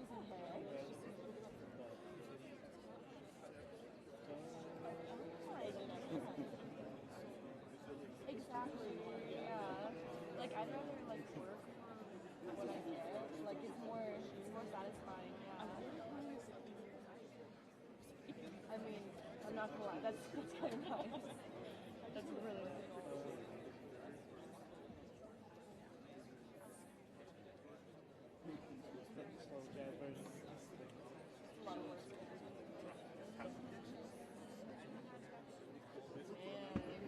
lungs and hair. Exactly. Yeah. Like I'd rather like work for what I get. Like it's more satisfying. Yeah. I mean, I'm not gonna lie. That's kind of nice. That's really nice. So diverse. It's a lot of work. And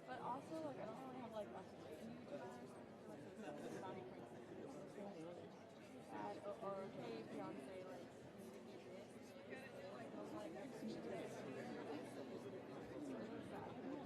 but also like I don't really have like a huge amount of like body bad or hey fiance like I'm like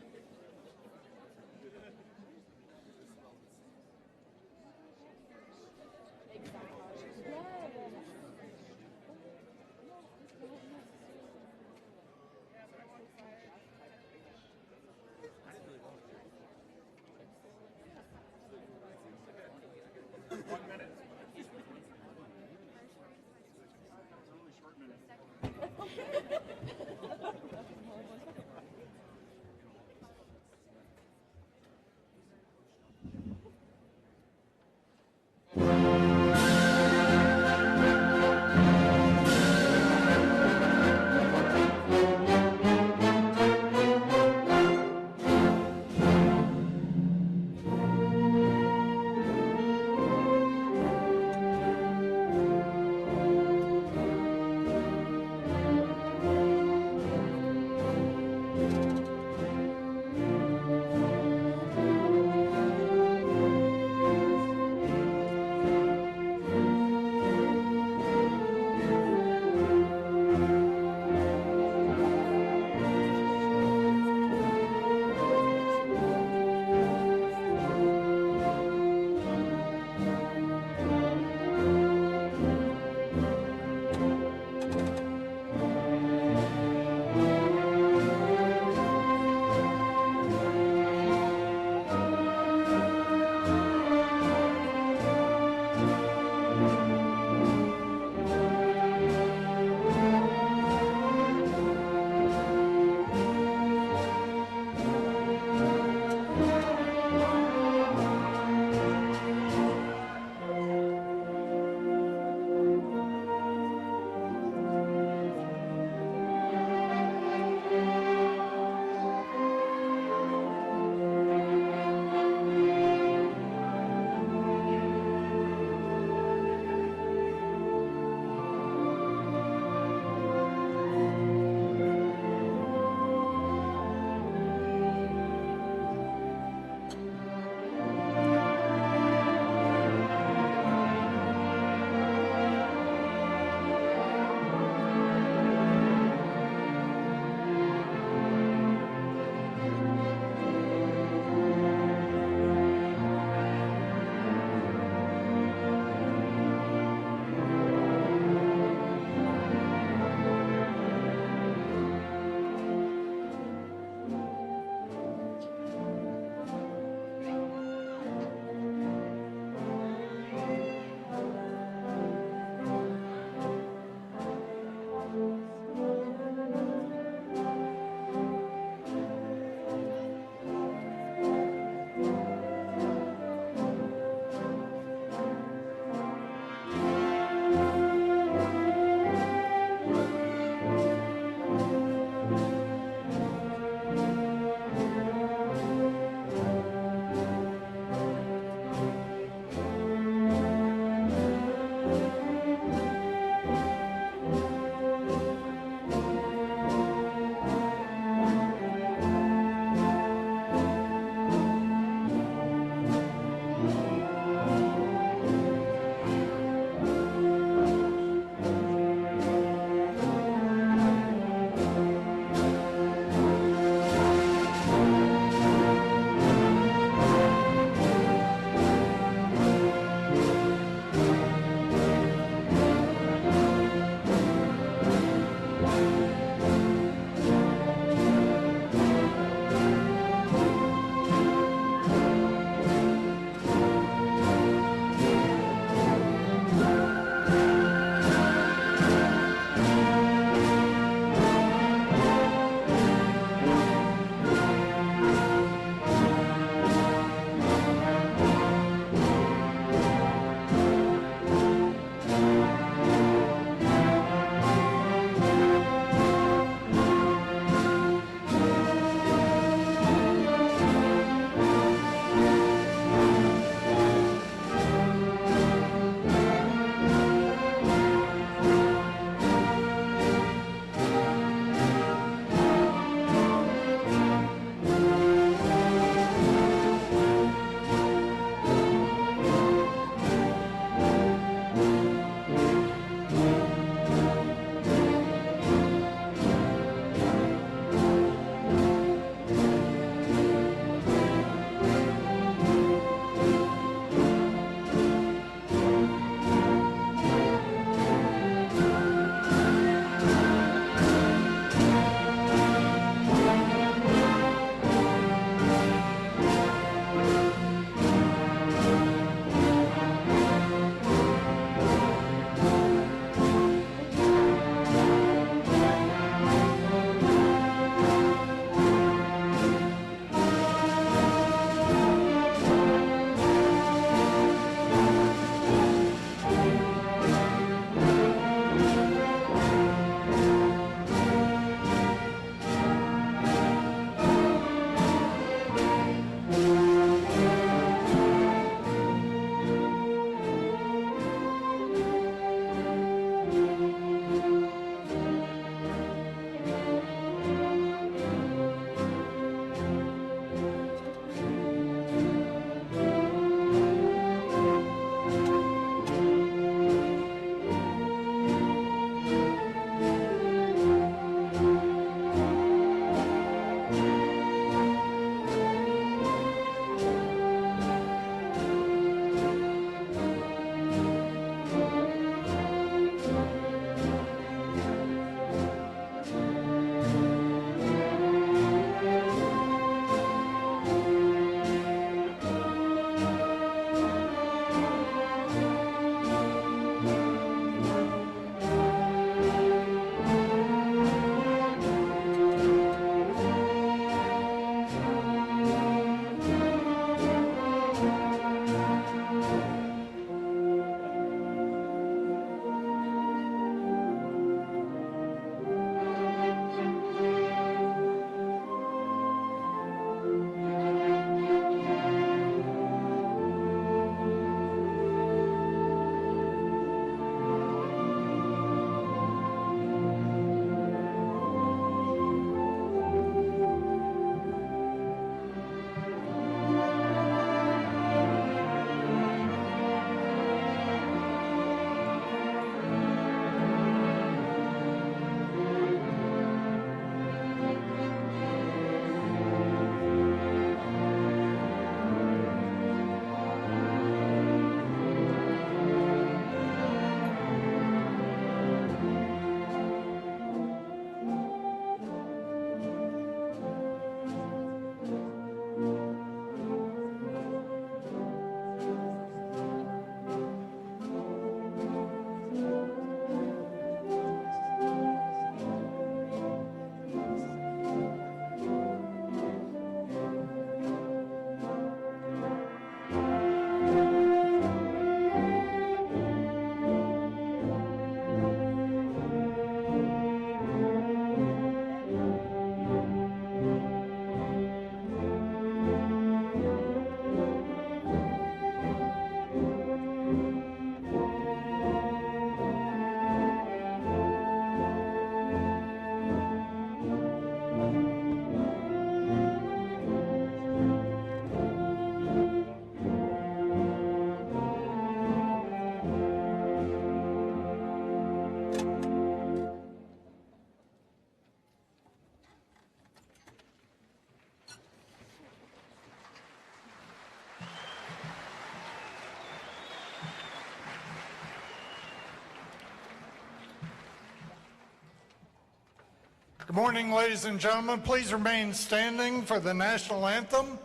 Good morning, ladies and gentlemen. Please remain standing for the national anthem,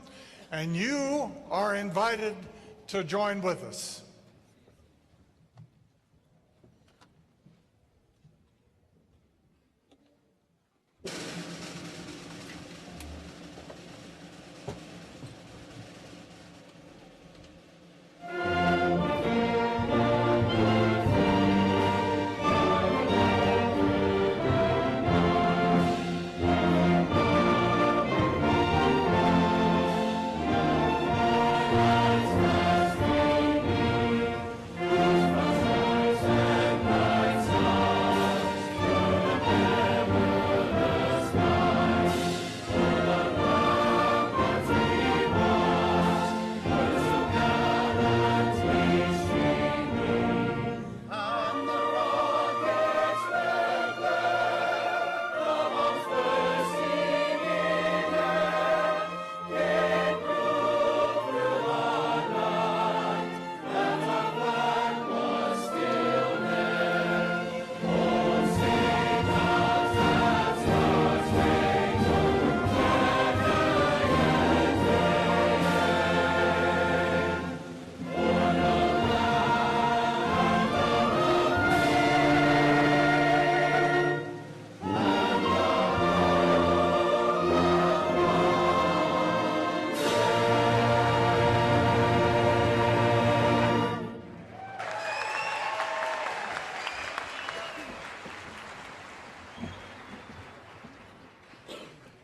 and you are invited to join with us.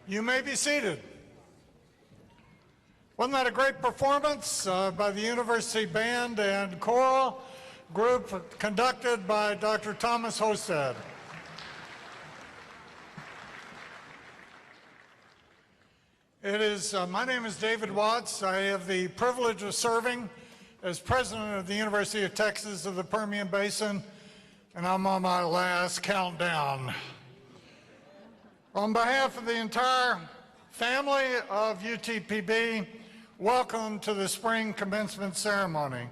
You may be seated. Wasn't that a great performance by the University Band and Choral Group conducted by Dr. Thomas Hostad? My name is David Watts. I have the privilege of serving as president of the University of Texas of the Permian Basin, and I'm on my last countdown. On behalf of the entire family of UTPB, welcome to the spring commencement ceremony,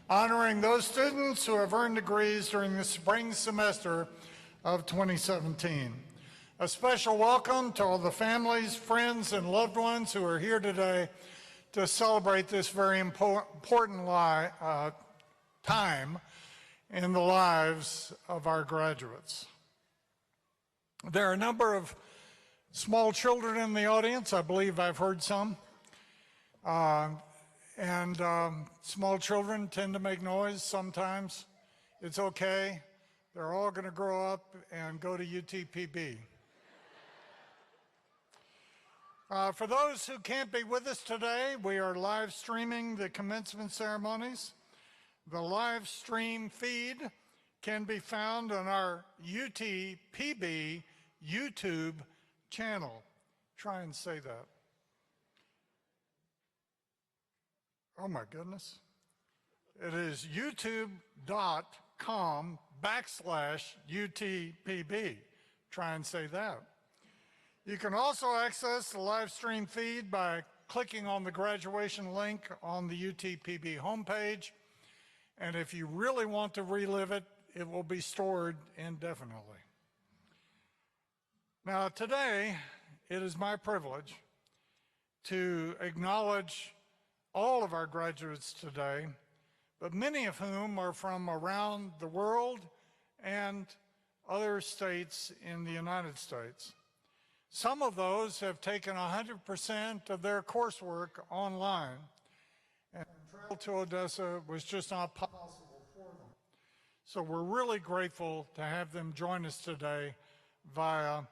honoring those students who have earned degrees during the spring semester of 2017. A special welcome to all the families, friends, and loved ones who are here today to celebrate this very important time in the lives of our graduates. There are a number of small children in the audience. I believe I've heard some. Small children tend to make noise sometimes. It's okay. They're all going to grow up and go to UTPB. For those who can't be with us today, we are live streaming the commencement ceremonies. The live stream feed can be found on our UTPB YouTube channel. Try and say that. Oh my goodness. It is youtube.com/UTPB. Try and say that. You can also access the live stream feed by clicking on the graduation link on the UTPB homepage. And if you really want to relive it, it will be stored indefinitely. Now today, it is my privilege to acknowledge all of our graduates today, but many of whom are from around the world and other states in the United States. Some of those have taken 100% of their coursework online, and travel to Odessa was just not possible for them. So we're really grateful to have them join us today via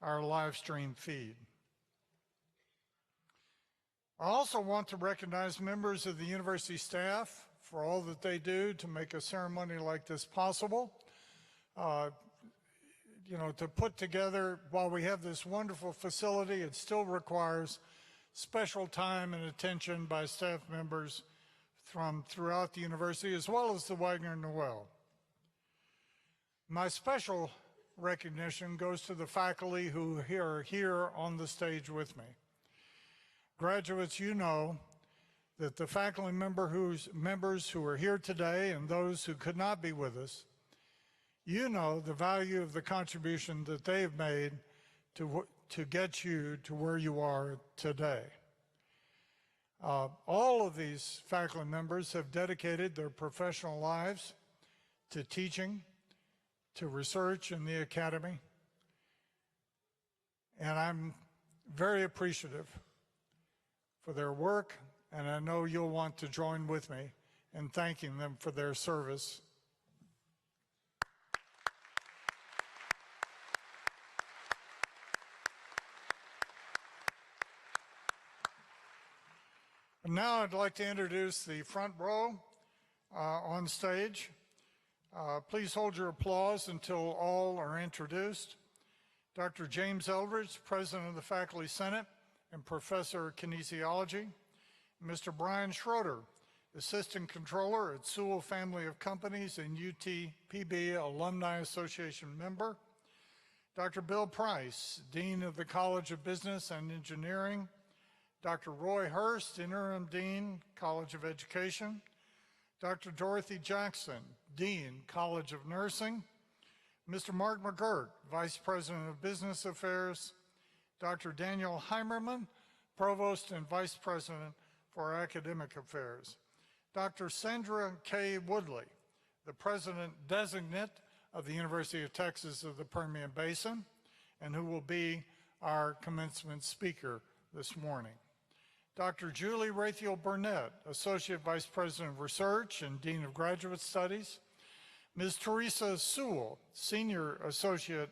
our live stream feed. I also want to recognize members of the university staff for all that they do to make a ceremony like this possible. To put together, while we have this wonderful facility, it still requires special time and attention by staff members from throughout the university, as well as the Wagner Noel. My special recognition goes to the faculty who are here on the stage with me. Graduates, you know that the faculty members who are here today and those who could not be with us, you know the value of the contribution that they have made to get you to where you are today. All of these faculty members have dedicated their professional lives to teaching, to research in the academy, and I'm very appreciative for their work, and I know you'll want to join with me in thanking them for their service. And now I'd like to introduce the front row on stage. Please hold your applause until all are introduced. Dr. James Eldridge, President of the Faculty Senate and Professor of Kinesiology. Mr. Brian Schroeder, Assistant Controller at Sewell Family of Companies and UTPB Alumni Association member. Dr. Bill Price, Dean of the College of Business and Engineering. Dr. Roy Hurst, Interim Dean, College of Education. Dr. Dorothy Jackson, Dean, College of Nursing. Mr. Mark McGirt, Vice President of Business Affairs. Dr. Daniel Heimerman, Provost and Vice President for Academic Affairs. Dr. Sandra K. Woodley, the President-Designate of the University of Texas of the Permian Basin, and who will be our commencement speaker this morning. Dr. Julie Raythiel Burnett, Associate Vice President of Research and Dean of Graduate Studies. Ms. Teresa Sewell, Senior Associate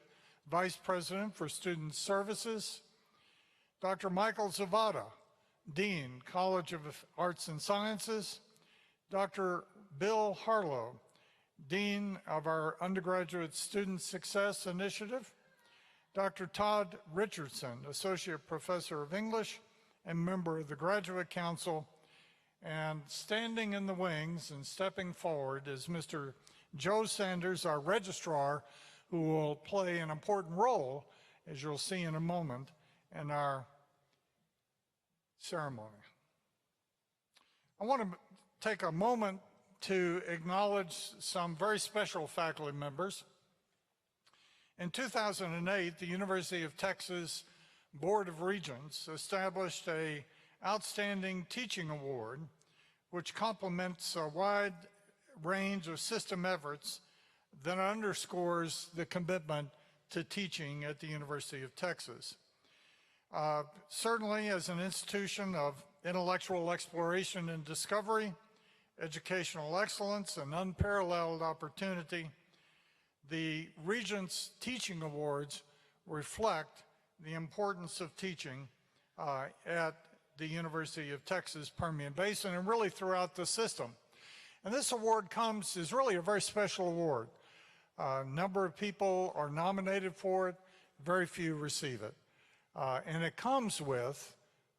Vice President for Student Services. Dr. Michael Zavada, Dean, College of Arts and Sciences. Dr. Bill Harlow, Dean of our Undergraduate Student Success Initiative. Dr. Todd Richardson, Associate Professor of English and member of the Graduate Council. And standing in the wings and stepping forward is Mr. Joe Sanders, our registrar, who will play an important role, as you'll see in a moment, in our ceremony. I want to take a moment to acknowledge some very special faculty members. In 2008, the University of Texas Board of Regents established an Outstanding Teaching Award, which complements a wide range of system efforts that underscores the commitment to teaching at the University of Texas. Certainly, as an institution of intellectual exploration and discovery, educational excellence, and unparalleled opportunity, the Regents Teaching Awards reflect the importance of teaching at the University of Texas Permian Basin and really throughout the system. And this award is really a very special award. A number of people are nominated for it, very few receive it. And it comes with,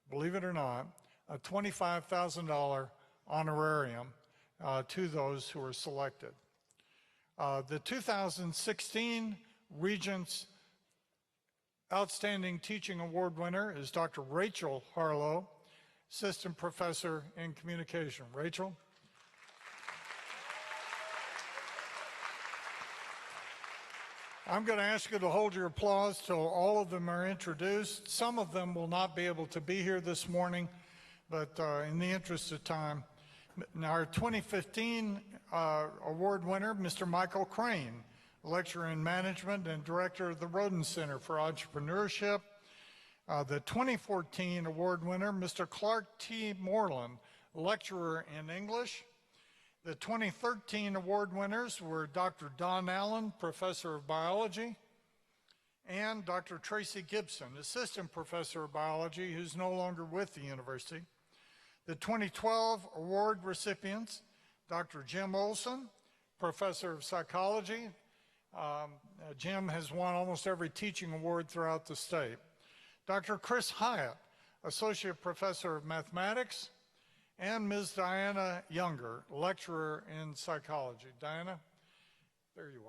believe it or not, a $25,000 honorarium to those who are selected. The 2016 Regents Outstanding Teaching Award winner is Dr. Rachel Harlow, Assistant Professor in Communication. Rachel? I'm going to ask you to hold your applause till all of them are introduced. Some of them will not be able to be here this morning, but in the interest of time. Now, our 2015 award winner, Mr. Michael Crane, Lecturer in Management and Director of the Roden Center for Entrepreneurship. The 2014 award winner, Mr. Clark T. Moreland, Lecturer in English. The 2013 award winners were Dr. Don Allen, Professor of Biology, and Dr. Tracy Gibson, Assistant Professor of Biology, who's no longer with the university. The 2012 award recipients, Dr. Jim Olson, Professor of Psychology. Jim has won almost every teaching award throughout the state. Dr. Chris Hyatt, Associate Professor of Mathematics, and Ms. Diana Younger, Lecturer in Psychology. Diana, there you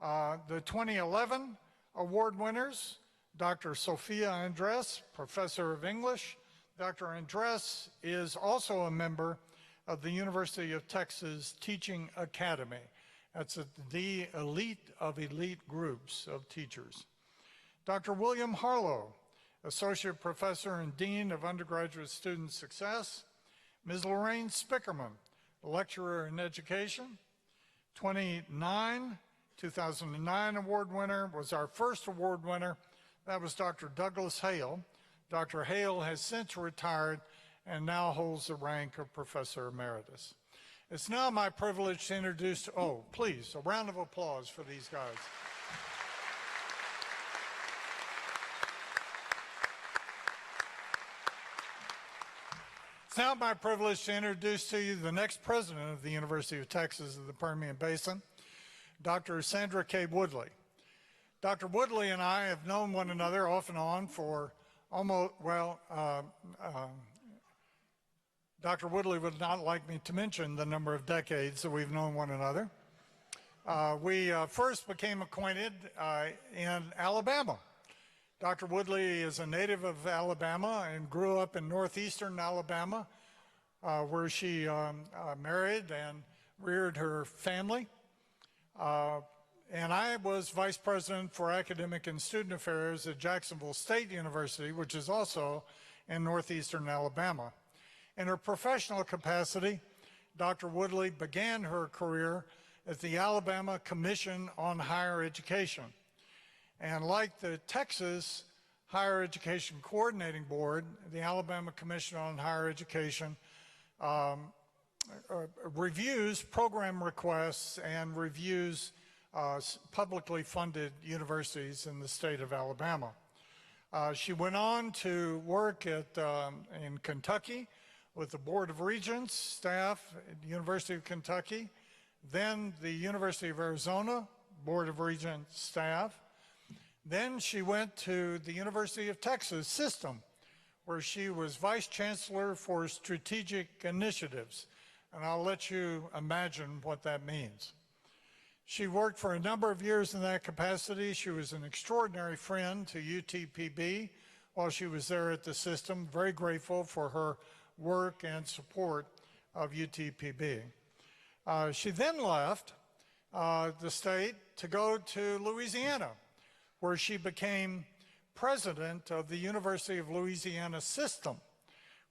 are. The 2011 award winners, Dr. Sophia Andres, Professor of English. Dr. Andres is also a member of the University of Texas Teaching Academy. That's the elite of elite groups of teachers. Dr. William Harlow, Associate Professor and Dean of Undergraduate Student Success. Ms. Lorraine Spickerman, Lecturer in Education. 2009 award winner was our first award winner. That was Dr. Douglas Hale. Dr. Hale has since retired and now holds the rank of Professor Emeritus. It's now my privilege to introduce, please, a round of applause for these guys. It's now my privilege to introduce to you the next president of the University of Texas of the Permian Basin, Dr. Sandra K. Woodley. Dr. Woodley and I have known one another off and on for almost, Dr. Woodley would not like me to mention the number of decades that we've known one another. We first became acquainted in Alabama. Dr. Woodley is a native of Alabama and grew up in northeastern Alabama, where she married and reared her family. And I was Vice President for Academic and Student Affairs at Jacksonville State University, which is also in northeastern Alabama. In her professional capacity, Dr. Woodley began her career at the Alabama Commission on Higher Education. And like the Texas Higher Education Coordinating Board, the Alabama Commission on Higher Education reviews program requests and reviews publicly funded universities in the state of Alabama. She went on to work in Kentucky with the Board of Regents staff at the University of Kentucky, then the University of Arizona Board of Regents staff. Then she went to the University of Texas system, where she was Vice Chancellor for Strategic Initiatives. And I'll let you imagine what that means. She worked for a number of years in that capacity. She was an extraordinary friend to UTPB while she was there at the system. Very grateful for her work and support of UTPB. She then left the state to go to Louisiana, where she became president of the University of Louisiana system,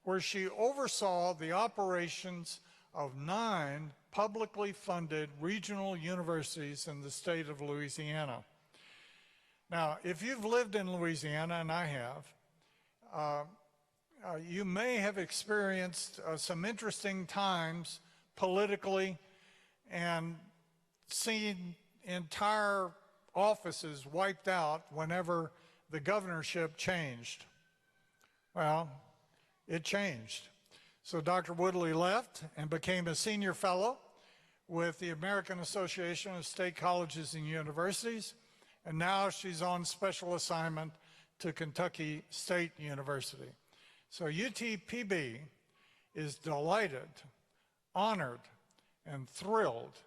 where she oversaw the operations of 9 publicly funded regional universities in the state of Louisiana. Now, if you've lived in Louisiana, and I have, you may have experienced some interesting times politically and seen entire offices wiped out whenever the governorship changed. Well, it changed. So Dr. Woodley left and became a senior fellow with the American Association of State Colleges and Universities, and now she's on special assignment to Kentucky State University. So UTPB is delighted, honored, and thrilled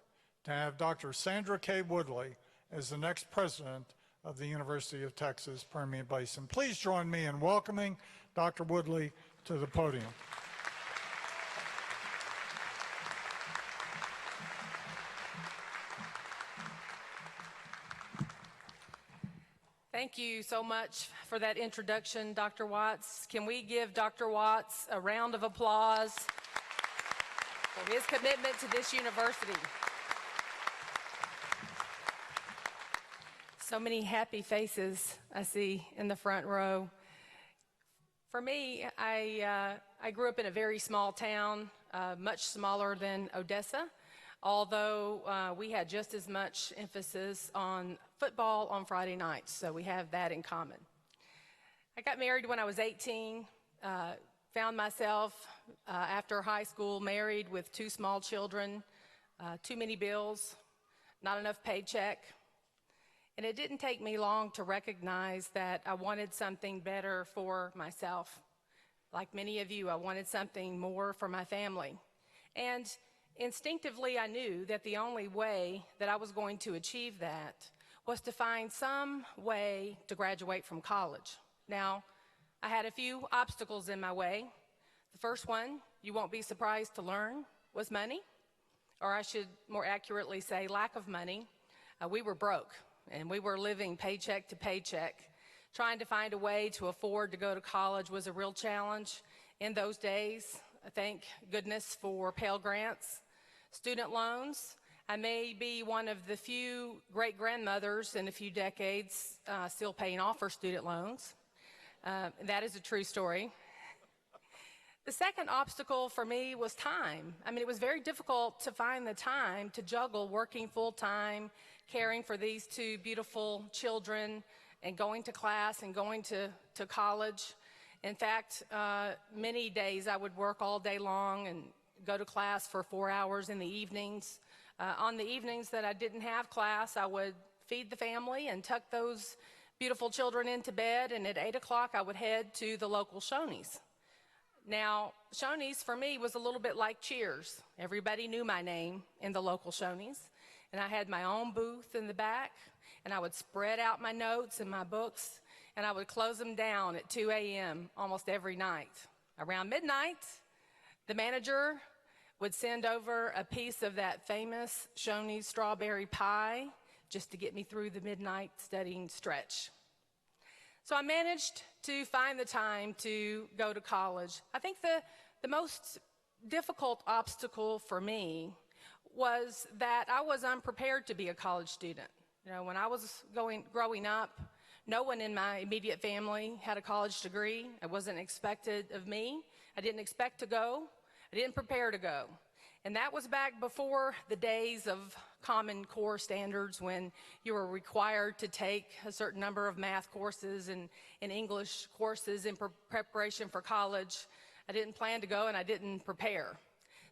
to have Dr. Sandra K. Woodley as the next president of the University of Texas Permian Basin. Please join me in welcoming Dr. Woodley to the podium. Thank you so much for that introduction, Dr. Watts. Can we give Dr. Watts a round of applause for his commitment to this university? So many happy faces I see in the front row. For me, I grew up in a very small town, much smaller than Odessa, although we had just as much emphasis on football on Friday nights, so we have that in common. I got married when I was 18, found myself after high school married with 2 small children, too many bills, not enough paycheck. And it didn't take me long to recognize that I wanted something better for myself. Like many of you, I wanted something more for my family. And instinctively, I knew that the only way that I was going to achieve that was to find some way to graduate from college. Now, I had a few obstacles in my way. The first one, you won't be surprised to learn, was money, or I should more accurately say lack of money. We were broke, and we were living paycheck to paycheck. Trying to find a way to afford to go to college was a real challenge in those days. Thank goodness for Pell Grants, student loans. I may be one of the few great-grandmothers in a few decades still paying off her student loans. That is a true story. The second obstacle for me was time. I mean, it was very difficult to find the time to juggle working full-time, caring for these two beautiful children, and going to class and going to college. In fact, many days I would work all day long and go to class for 4 hours in the evenings. On the evenings that I didn't have class, I would feed the family and tuck those beautiful children into bed, and at 8 o'clock I would head to the local Shoney's. Now, Shoney's for me was a little bit like Cheers. Everybody knew my name in the local Shoney's, and I had my own booth in the back, and I would spread out my notes and my books, and I would close them down at 2 a.m. almost every night. Around midnight, the manager would send over a piece of that famous Shoney's strawberry pie just to get me through the midnight studying stretch. So I managed to find the time to go to college. I think the most difficult obstacle for me was that I was unprepared to be a college student. You know, when I was growing up, no one in my immediate family had a college degree. It wasn't expected of me. I didn't expect to go. I didn't prepare to go. And that was back before the days of Common Core standards, when you were required to take a certain number of math courses and English courses in preparation for college. I didn't plan to go, and I didn't prepare.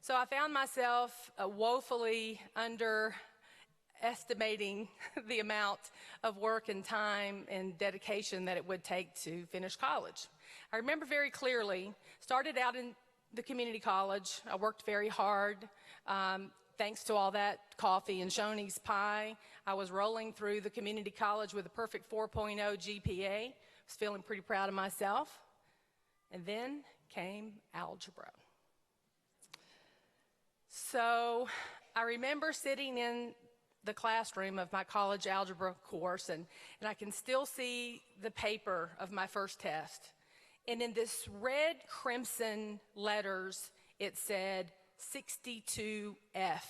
So I found myself woefully underestimating the amount of work and time and dedication that it would take to finish college. I remember very clearly, started out in the community college. I worked very hard. Thanks to all that coffee and Shoney's pie, I was rolling through the community college with a perfect 4.0 GPA. I was feeling pretty proud of myself. And then came algebra. So I remember sitting in the classroom of my college algebra course, and I can still see the paper of my first test. And in this red crimson letters, it said 62F. I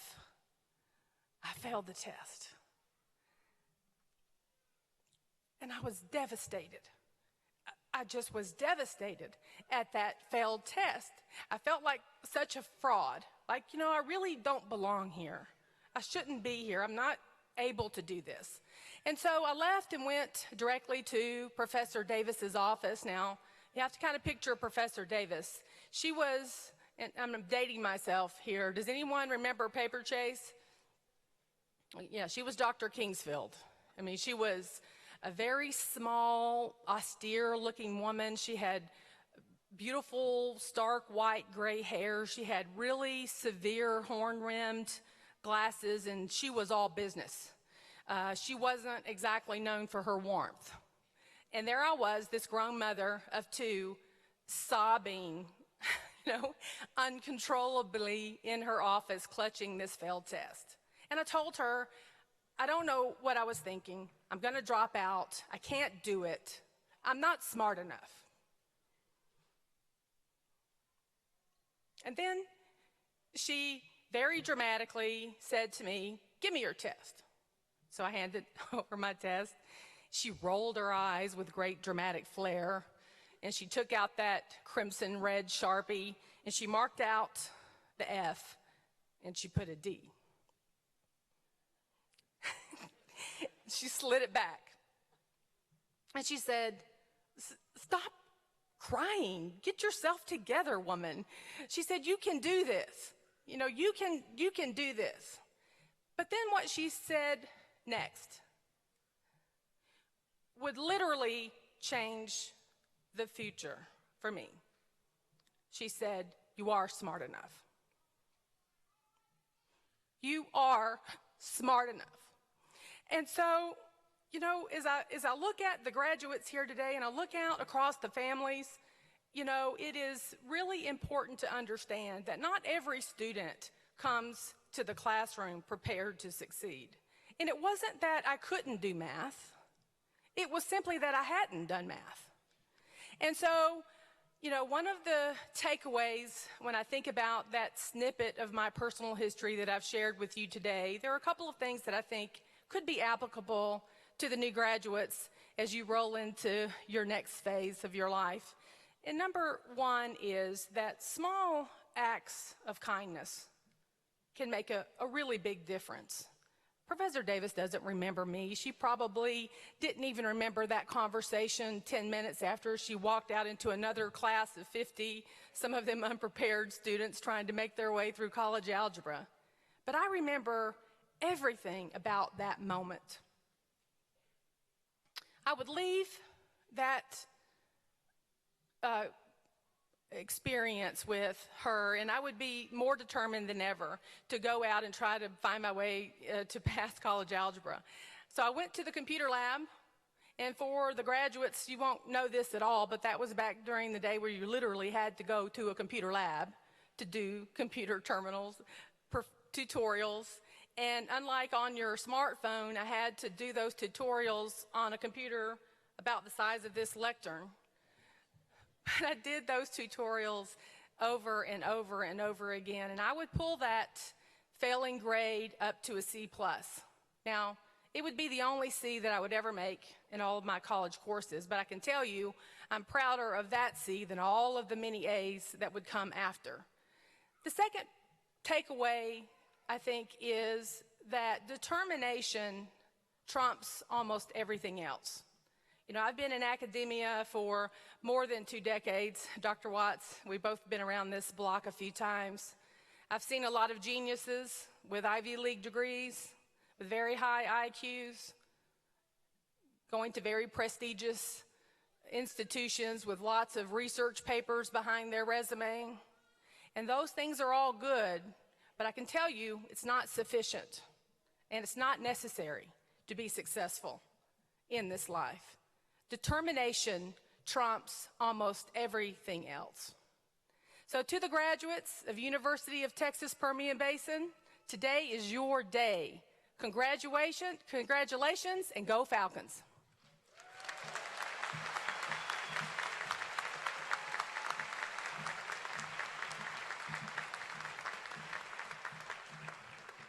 failed the test. And I was devastated. I just was devastated at that failed test. I felt like such a fraud. Like, you know, I really don't belong here. I shouldn't be here. I'm not able to do this. And so I left and went directly to Professor Davis's office. Now, you have to kind of picture Professor Davis. She was, and I'm dating myself here. Does anyone remember Paper Chase? Yeah, she was Dr. Kingsfield. I mean, she was a very small, austere-looking woman. She had beautiful, stark white gray hair. She had really severe horn-rimmed glasses, and she was all business. She wasn't exactly known for her warmth. And there I was, this grown mother of two, sobbing, uncontrollably in her office, clutching this failed test. And I told her, I don't know what I was thinking. I'm going to drop out. I can't do it. I'm not smart enough. And then she very dramatically said to me, "Give me your test." So I handed over my test. She rolled her eyes with great dramatic flair, and she took out that crimson red Sharpie, and she marked out the F, and she put a D. She slid it back. And she said, "Stop crying. Get yourself together, woman." She said, "You can do this. You can do this." But then what she said next would literally change the future for me. She said, "You are smart enough. You are smart enough." And so, as I look at the graduates here today and I look out across the families, it is really important to understand that not every student comes to the classroom prepared to succeed. And it wasn't that I couldn't do math. It was simply that I hadn't done math. And so, you know, one of the takeaways when I think about that snippet of my personal history that I've shared with you today, there are a couple of things that I think could be applicable to the new graduates as you roll into your next phase of your life. And number one is that small acts of kindness can make a really big difference. Professor Davis doesn't remember me. She probably didn't even remember that conversation 10 minutes after she walked out into another class of 50, some of them unprepared students trying to make their way through college algebra. But I remember everything about that moment. I would leave that experience with her, and I would be more determined than ever to go out and try to find my way to pass college algebra. So I went to the computer lab, and for the graduates, you won't know this at all, but that was back during the day where you literally had to go to a computer lab to do computer terminals, tutorials, and unlike on your smartphone, I had to do those tutorials on a computer about the size of this lectern. But I did those tutorials over and over and over again, and I would pull that failing grade up to a C+. Now, it would be the only C that I would ever make in all of my college courses, but I can tell you I'm prouder of that C than all of the many A's that would come after. The second takeaway, I think, is that determination trumps almost everything else. You know, I've been in academia for more than 2 decades. Dr. Watts, we've both been around this block a few times. I've seen a lot of geniuses with Ivy League degrees, with very high IQs, going to very prestigious institutions with lots of research papers behind their resume. And those things are all good, but I can tell you it's not sufficient, and it's not necessary to be successful in this life. Determination trumps almost everything else. So to the graduates of University of Texas Permian Basin, today is your day. Congratulations, and go Falcons.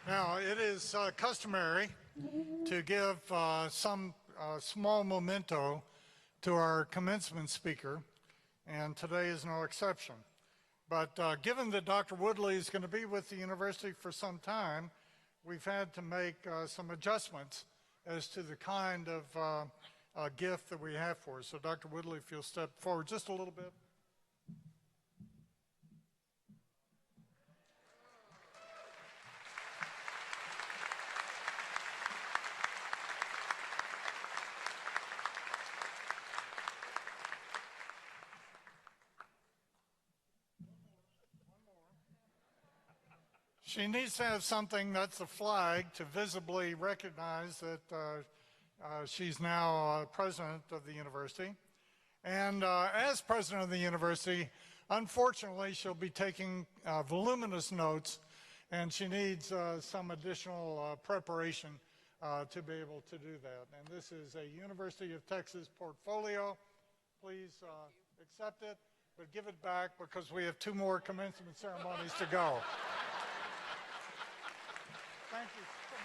Now, it is customary to give some small memento to our commencement speaker, and today is no exception. But given that Dr. Woodley is going to be with the university for some time, we've had to make some adjustments as to the kind of gift that we have for her. So Dr. Woodley, if you'll step forward just a little bit. She needs to have something that's a flag to visibly recognize that she's now president of the university. And as president of the university, unfortunately, she'll be taking voluminous notes, and she needs some additional preparation to be able to do that. And this is a University of Texas portfolio. Please accept it, but give it back because we have 2 more commencement ceremonies to go. Thank you so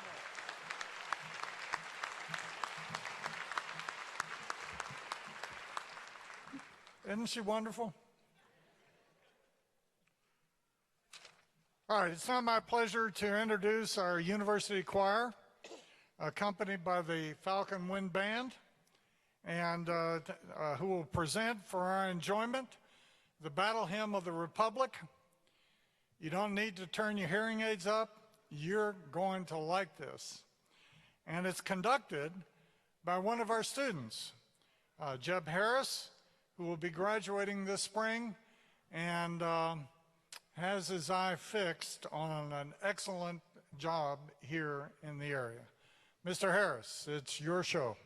much. Isn't she wonderful? All right, it's now my pleasure to introduce our university choir, accompanied by the Falcon Wind Band, and who will present for our enjoyment the Battle Hymn of the Republic. You don't need to turn your hearing aids up. You're going to like this. And it's conducted by one of our students, Jeb Harris, who will be graduating this spring and has his eye fixed on an excellent job here in the area. Mr. Harris, it's your show.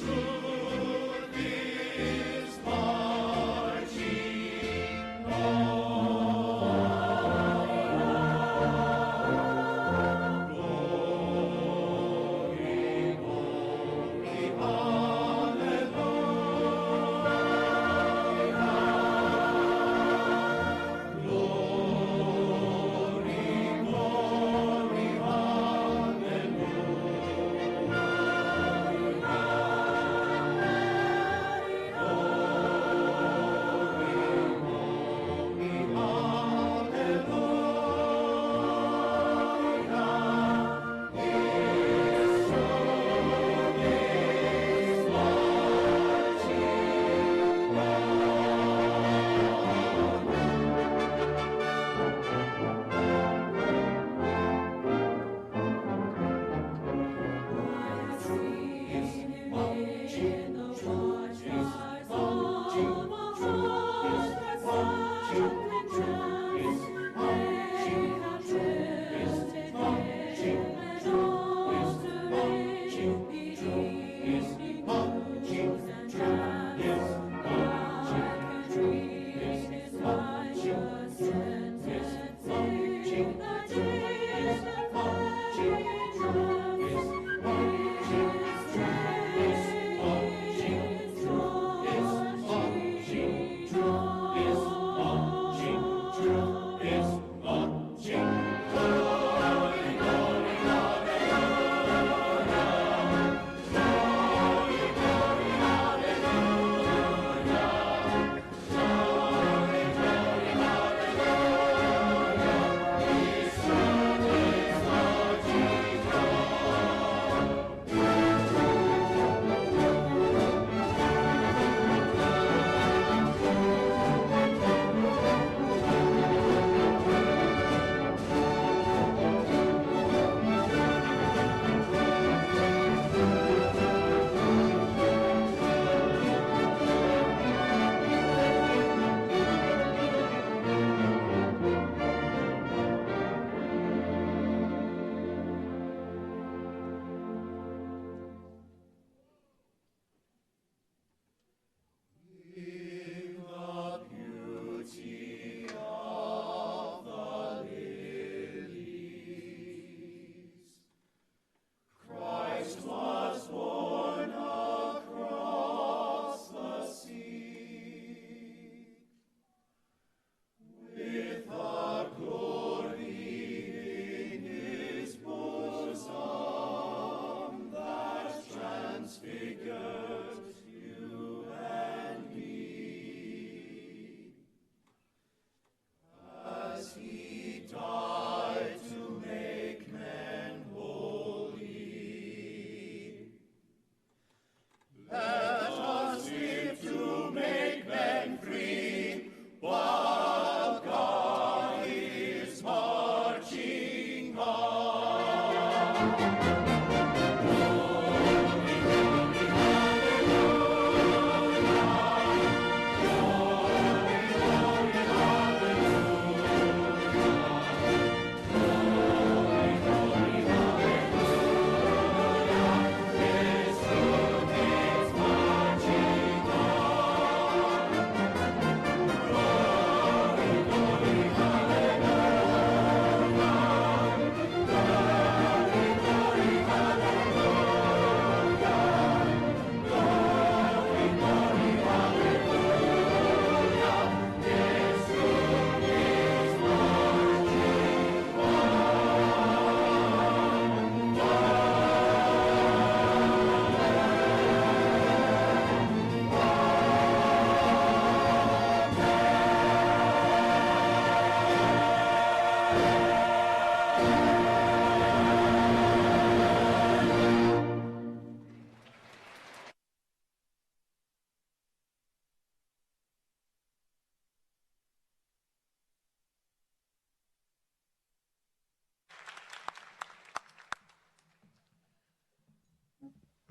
True.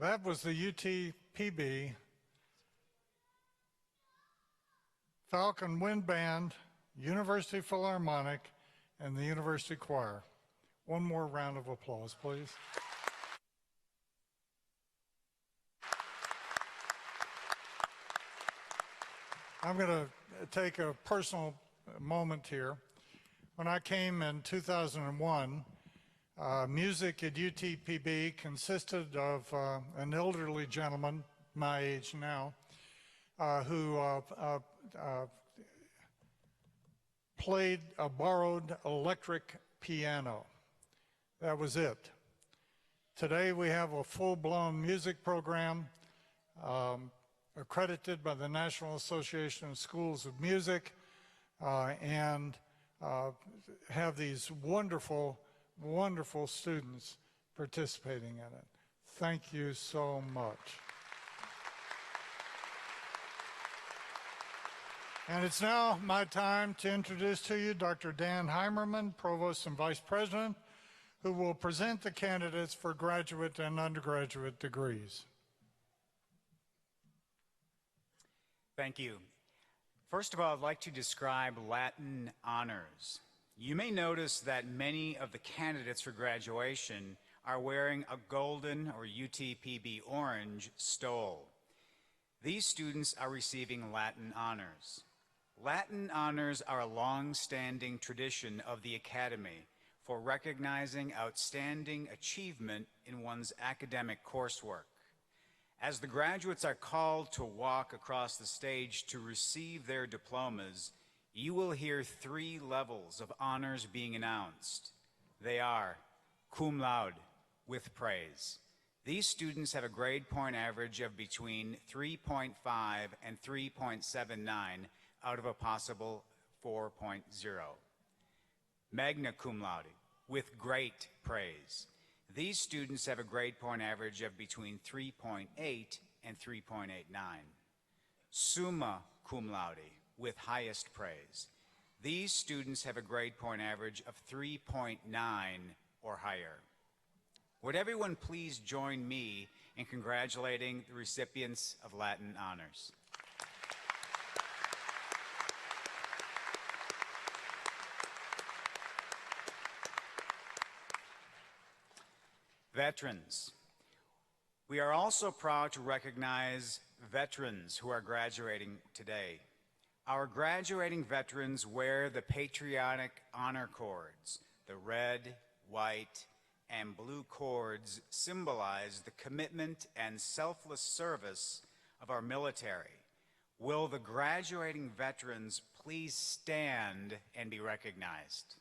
That was the UTPB Falcon Wind Band, University Philharmonic, and the University Choir. One more round of applause, please. I'm going to take a personal moment here. When I came in 2001, music at UTPB consisted of an elderly gentleman, my age now, who played a borrowed electric piano. That was it. Today we have a full-blown music program accredited by the National Association of Schools of Music and have these wonderful, wonderful students participating in it. Thank you so much. And it's now my time to introduce to you Dr. Dan Heimerman, Provost and Vice President, who will present the candidates for graduate and undergraduate degrees. Thank you. First of all, I'd like to describe Latin honors. You may notice that many of the candidates for graduation are wearing a golden or UTPB orange stole. These students are receiving Latin honors. Latin honors are a long-standing tradition of the Academy for recognizing outstanding achievement in one's academic coursework. As the graduates are called to walk across the stage to receive their diplomas, you will hear 3 levels of honors being announced. They are cum laude, with praise. These students have a grade point average of between 3.5 and 3.79 out of a possible 4.0. Magna cum laude, with great praise. These students have a grade point average of between 3.8 and 3.89. Summa cum laude, with highest praise. These students have a grade point average of 3.9 or higher. Would everyone please join me in congratulating the recipients of Latin honors? Veterans. We are also proud to recognize veterans who are graduating today. Our graduating veterans wear the patriotic honor cords. The red, white, and blue cords symbolize the commitment and selfless service of our military. Will the graduating veterans please stand and be recognized?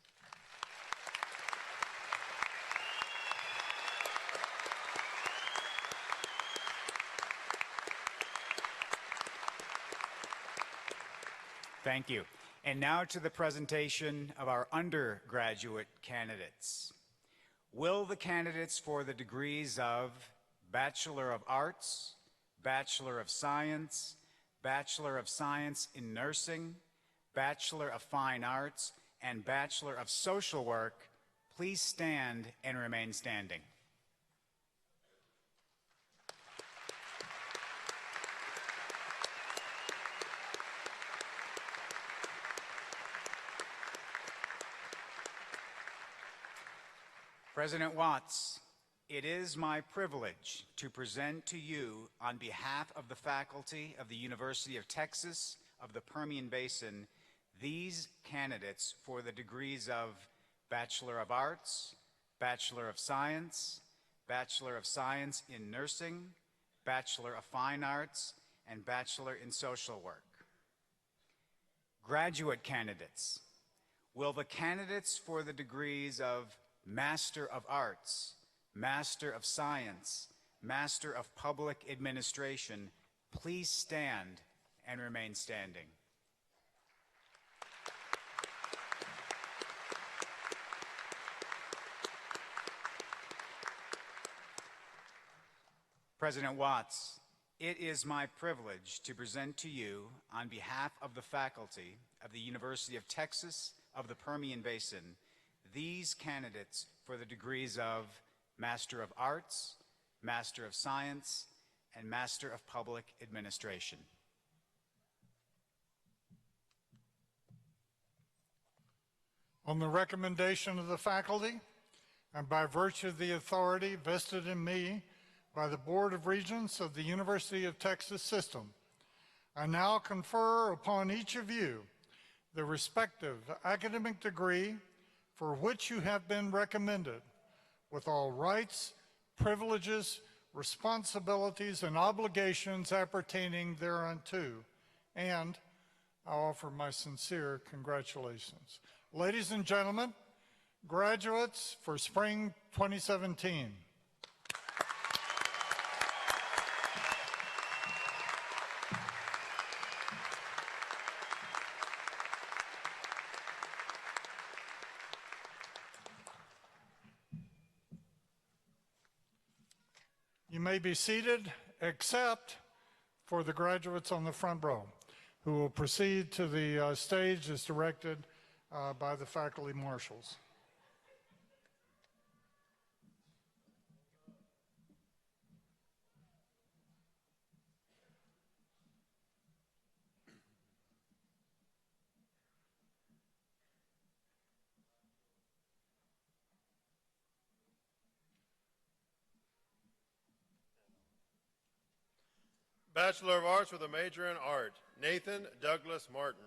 Thank you. And now to the presentation of our undergraduate candidates. Will the candidates for the degrees of Bachelor of Arts, Bachelor of Science, Bachelor of Science in Nursing, Bachelor of Fine Arts, and Bachelor of Social Work please stand and remain standing? President Watts, it is my privilege to present to you on behalf of the faculty of the University of Texas of the Permian Basin these candidates for the degrees of Bachelor of Arts, Bachelor of Science, Bachelor of Science in Nursing, Bachelor of Fine Arts, and Bachelor in Social Work. Graduate candidates, will the candidates for the degrees of Master of Arts, Master of Science, Master of Public Administration please stand and remain standing? President Watts, it is my privilege to present to you on behalf of the faculty of the University of Texas of the Permian Basin these candidates for the degrees of Master of Arts, Master of Science, and Master of Public Administration. On the recommendation of the faculty, and by virtue of the authority vested in me by the Board of Regents of the University of Texas System, I now confer upon each of you the respective academic degree for which you have been recommended, with all rights, privileges, responsibilities, and obligations appertaining thereunto, and I offer my sincere congratulations. Ladies and gentlemen, graduates for spring 2017. You may be seated, except for the graduates on the front row, who will proceed to the stage as directed by the faculty marshals. Bachelor of Arts with a major in art, Nathan Douglas Martin.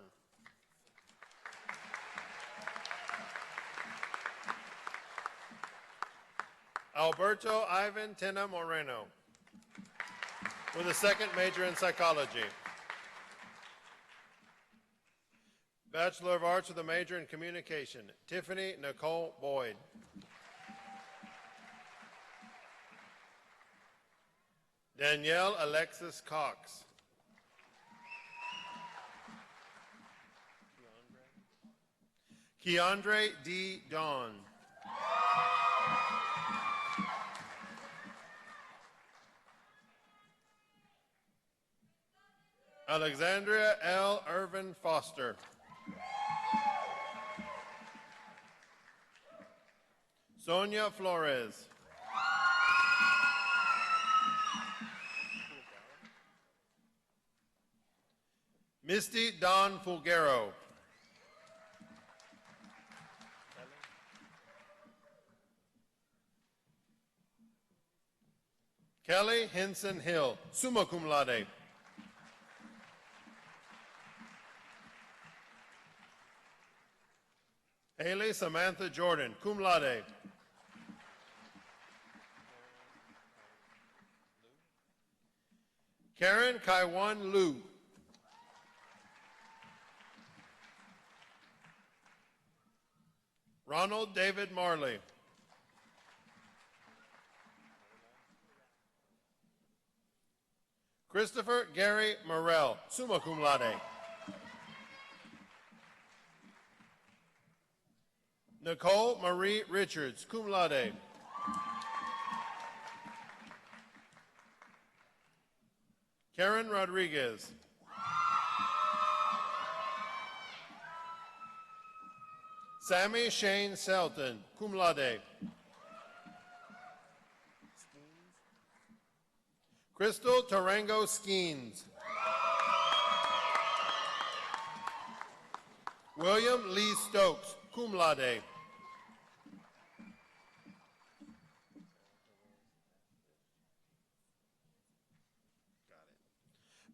Alberto Ivan Tena Moreno with a second major in psychology. Bachelor of Arts with a major in communication, Tiffany Nicole Boyd. Danielle Alexis Cox. Keandre D. Dawn. Alexandria L. Irvin Foster. Sonia Flores. Misty Don Fulgero. Kelly Henson Hill, summa cum laude. Haley Samantha Jordan, cum laude. Karen Kaiwan Liu. Ronald David Marley. Christopher Gary Morrell, summa cum laude. Nicole Marie Richards, cum laude. Karen Rodriguez. Sammy Shane Selton, cum laude. Crystal Tarango Skeens. William Lee Stokes, cum laude.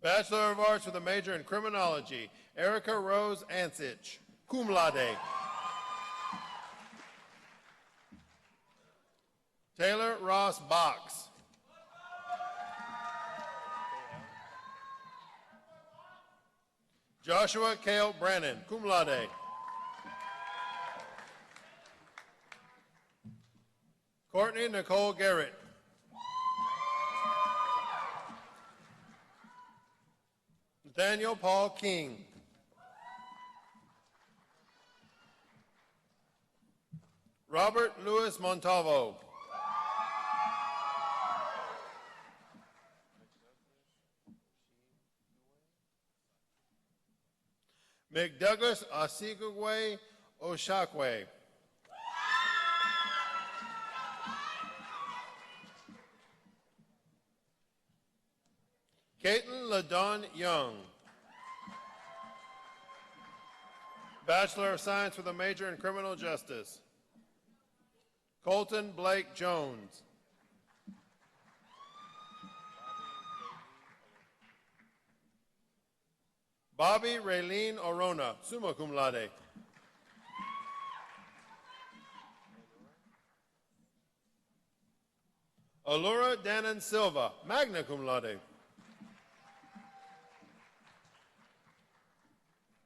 Bachelor of Arts with a major in Criminology, Erica Rose Ansich, cum laude. Taylor Ross Box. Joshua Cale Brannon, cum laude. Courtney Nicole Garrett. Nathaniel Paul King. Robert Louis Montalvo. McDouglas Osigwe Oshakwe. Young. Bachelor of Science with a major in Criminal Justice. Colton Blake Jones. Bobby Raylene Orona, summa cum laude. Allura Danon Silva, magna cum laude.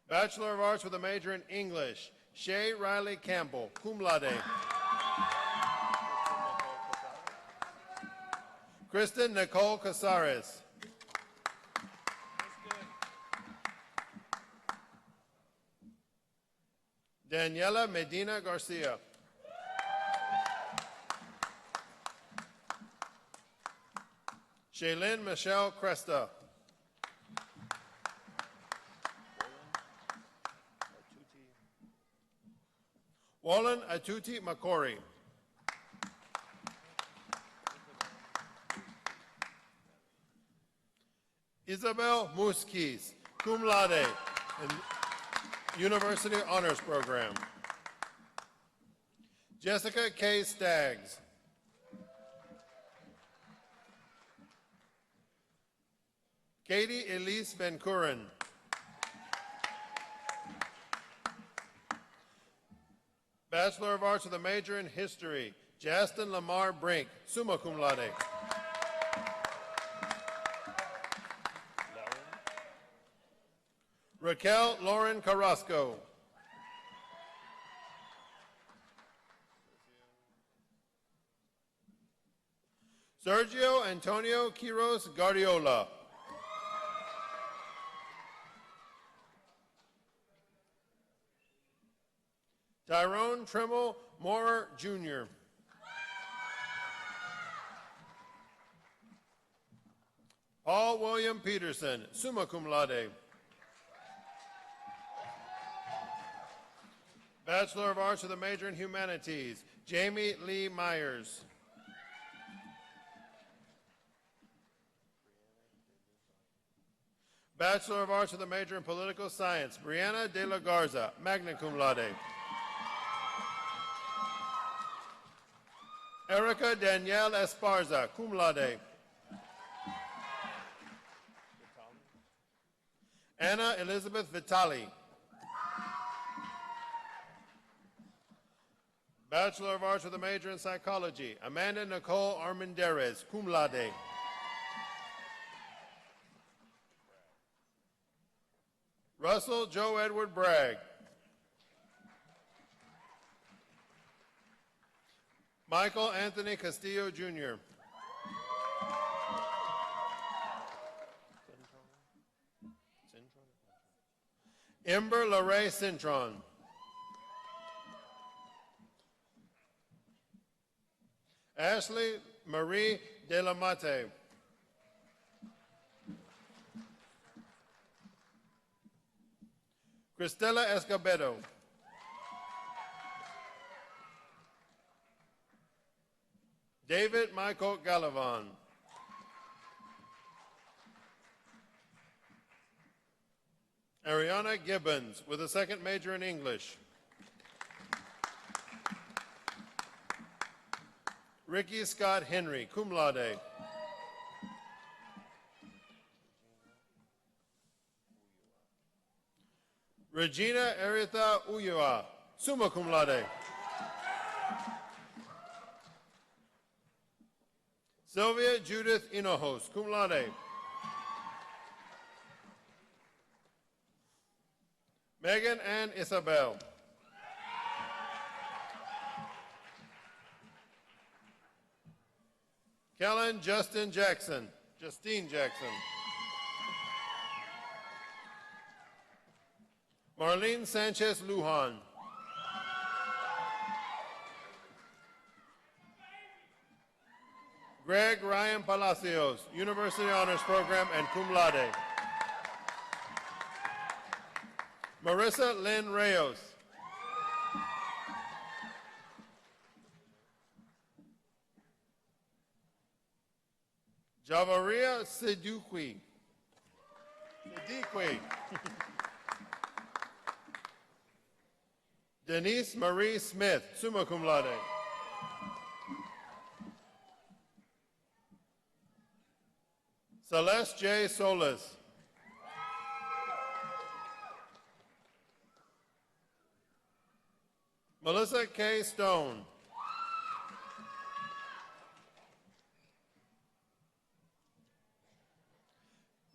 Bachelor of Arts with a major in English, Shay Riley Campbell, cum laude. Kristen Nicole Casares. Daniela Medina Garcia. Shaylin Michelle Cresta. Wallen Atuti Makori. Isabel Muskis, cum laude, in University Honors Program. Jessica K. Staggs. Katie Elise Van Kuren. Bachelor of Arts with a major in History, Justin Lamar Brink, summa cum laude. Raquel Lauren Carrasco. Sergio Antonio Quiros Guardiola. Tyrone Tremble Moorer, Jr. Paul William Peterson, summa cum laude. Bachelor of Arts with a major in Humanities, Jamie Lee Myers. Bachelor of Arts with a major in Political Science, Brianna De La Garza, magna cum laude. Erica Danielle Esparza, cum laude. Anna Elizabeth Vitali. Bachelor of Arts with a major in Psychology, Amanda Nicole Armendariz, cum laude. Russell Joe Edward Bragg. Michael Anthony Castillo, Jr. Ember LaRae Cintron. Ashley Marie De La Mate. Cristela Escobedo. David Michael Gallivan. Ariana Gibbons with a second major in English. Ricky Scott Henry, cum laude. Regina Aretha Ulloa, summa cum laude. Sylvia Judith Hinojos, cum laude. Megan Ann Isabel. Kellen Justine Jackson. Marlene Sanchez Lujan. Greg Ryan Palacios, University Honors Program and cum laude. Marissa Lynn Reyes. Javaria Seduqui. Dequee. Denise Marie Smith, summa cum laude. Celeste J. Solis. Melissa K. Stone.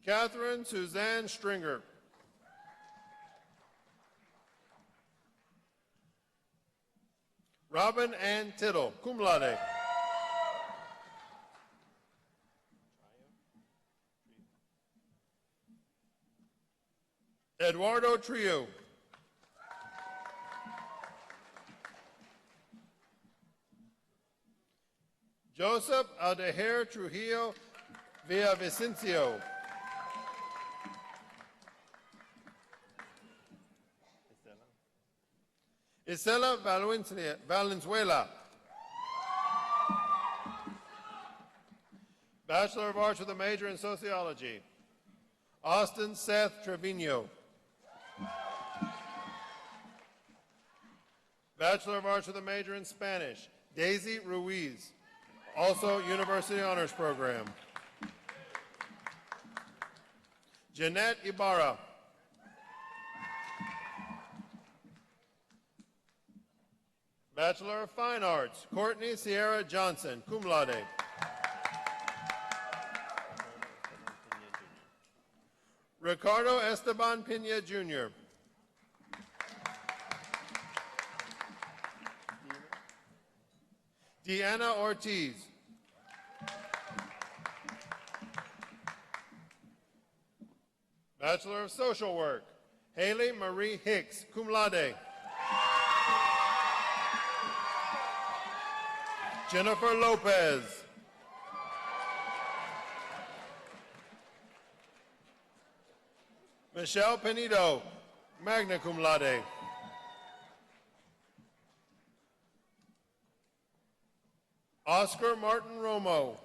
Catherine Suzanne Stringer. Robin Ann Tittle, cum laude. Eduardo Trio. Joseph Aldeher Trujillo Villavicencio. Isela Valenzuela. Bachelor of Arts with a major in Sociology. Austin Seth Trevino. Bachelor of Arts with a major in Spanish. Daisy Ruiz. Also University Honors Program. Jeanette Ibarra. Bachelor of Fine Arts, Courtney Sierra Johnson, cum laude. Ricardo Esteban Pena Jr. Deanna Ortiz. Bachelor of Social Work, Haley Marie Hicks, cum laude. Jennifer Lopez. Michelle Penido, magna cum laude. Oscar Martin Romo.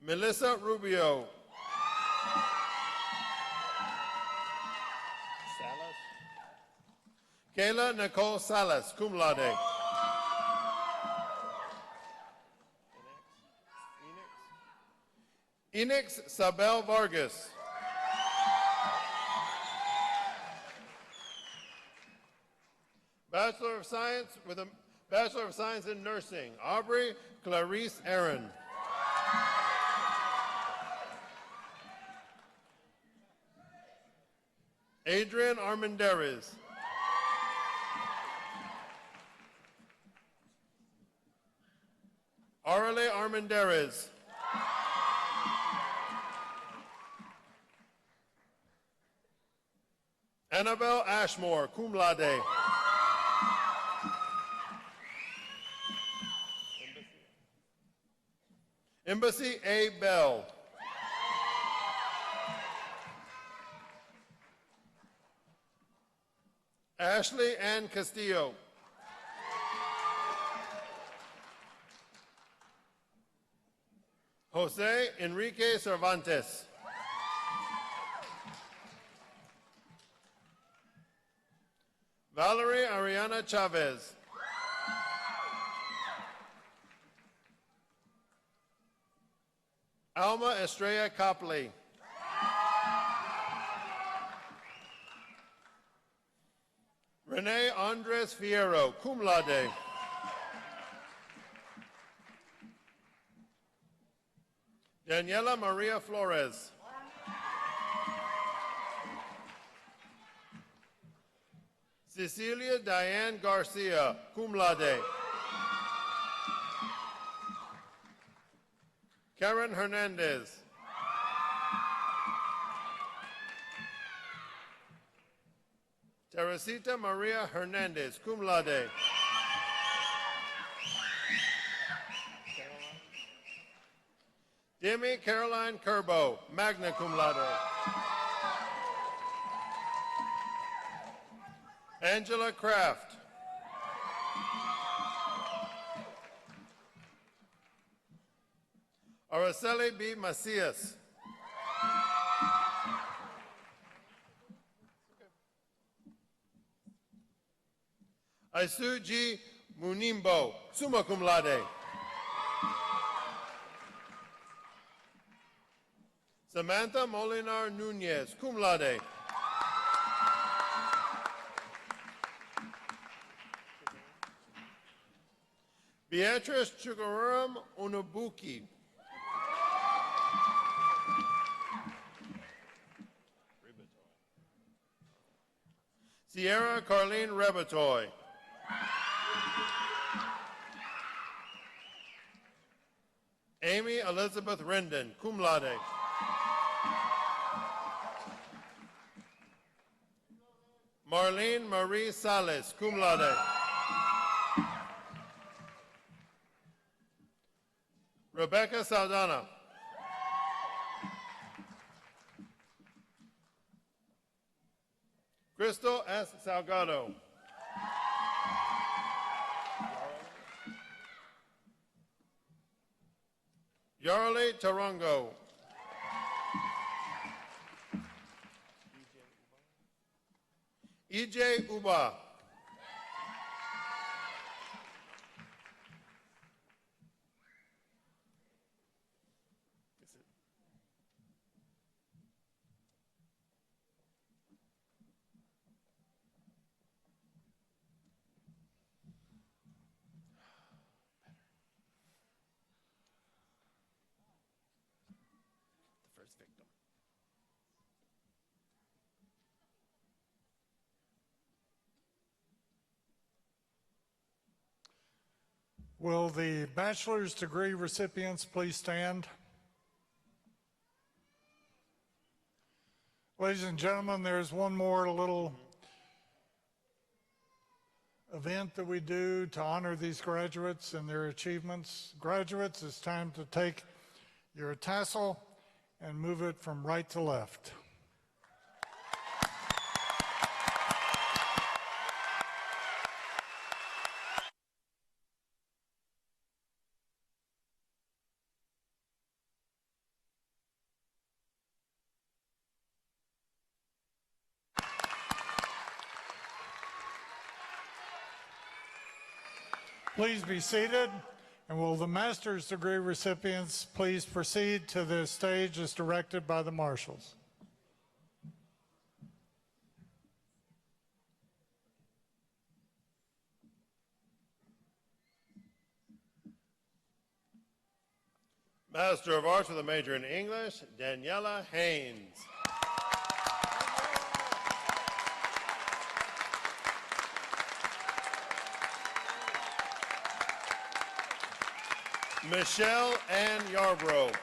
Melissa Rubio. Kayla Nicole Salas, cum laude. Enix Sabel Vargas. Bachelor of Science with a Bachelor of Science in Nursing, Aubrey Clarice Aaron. Adrian Armendariz. Arale Armendariz. Annabelle Ashmore, cum laude. Embassy A. Bell. Ashley Ann Castillo. Jose Enrique Cervantes. Valerie Ariana Chavez. Alma Estrella Copley. Renee Andres Fierro, cum laude. Daniela Maria Flores. Cecilia Diane Garcia, cum laude. Karen Hernandez. Teresita Maria Hernandez, cum laude. Demi Caroline Kerbo, magna cum laude. Angela Kraft. Araceli B. Macias. Aisu G. Munimbo, summa cum laude. Samantha Molinar Nunez, cum laude. Beatrice Chugaram Unabuki. Sierra Carlene Rebatoy. Amy Elizabeth Rendon, cum laude. Marlene Marie Sales, cum laude. Rebecca Saldana. Crystal S. Salgado. Yarley Tarango. EJ Uba. The first victim. Will the bachelor's degree recipients please stand? Ladies and gentlemen, there's one more little event that we do to honor these graduates and their achievements. Graduates, it's time to take your tassel and move it from right to left. Please be seated, and will the master's degree recipients please proceed to the stage as directed by the marshals. Master of Arts with a major in English, Daniela Haynes. Michelle Ann Yarbrough.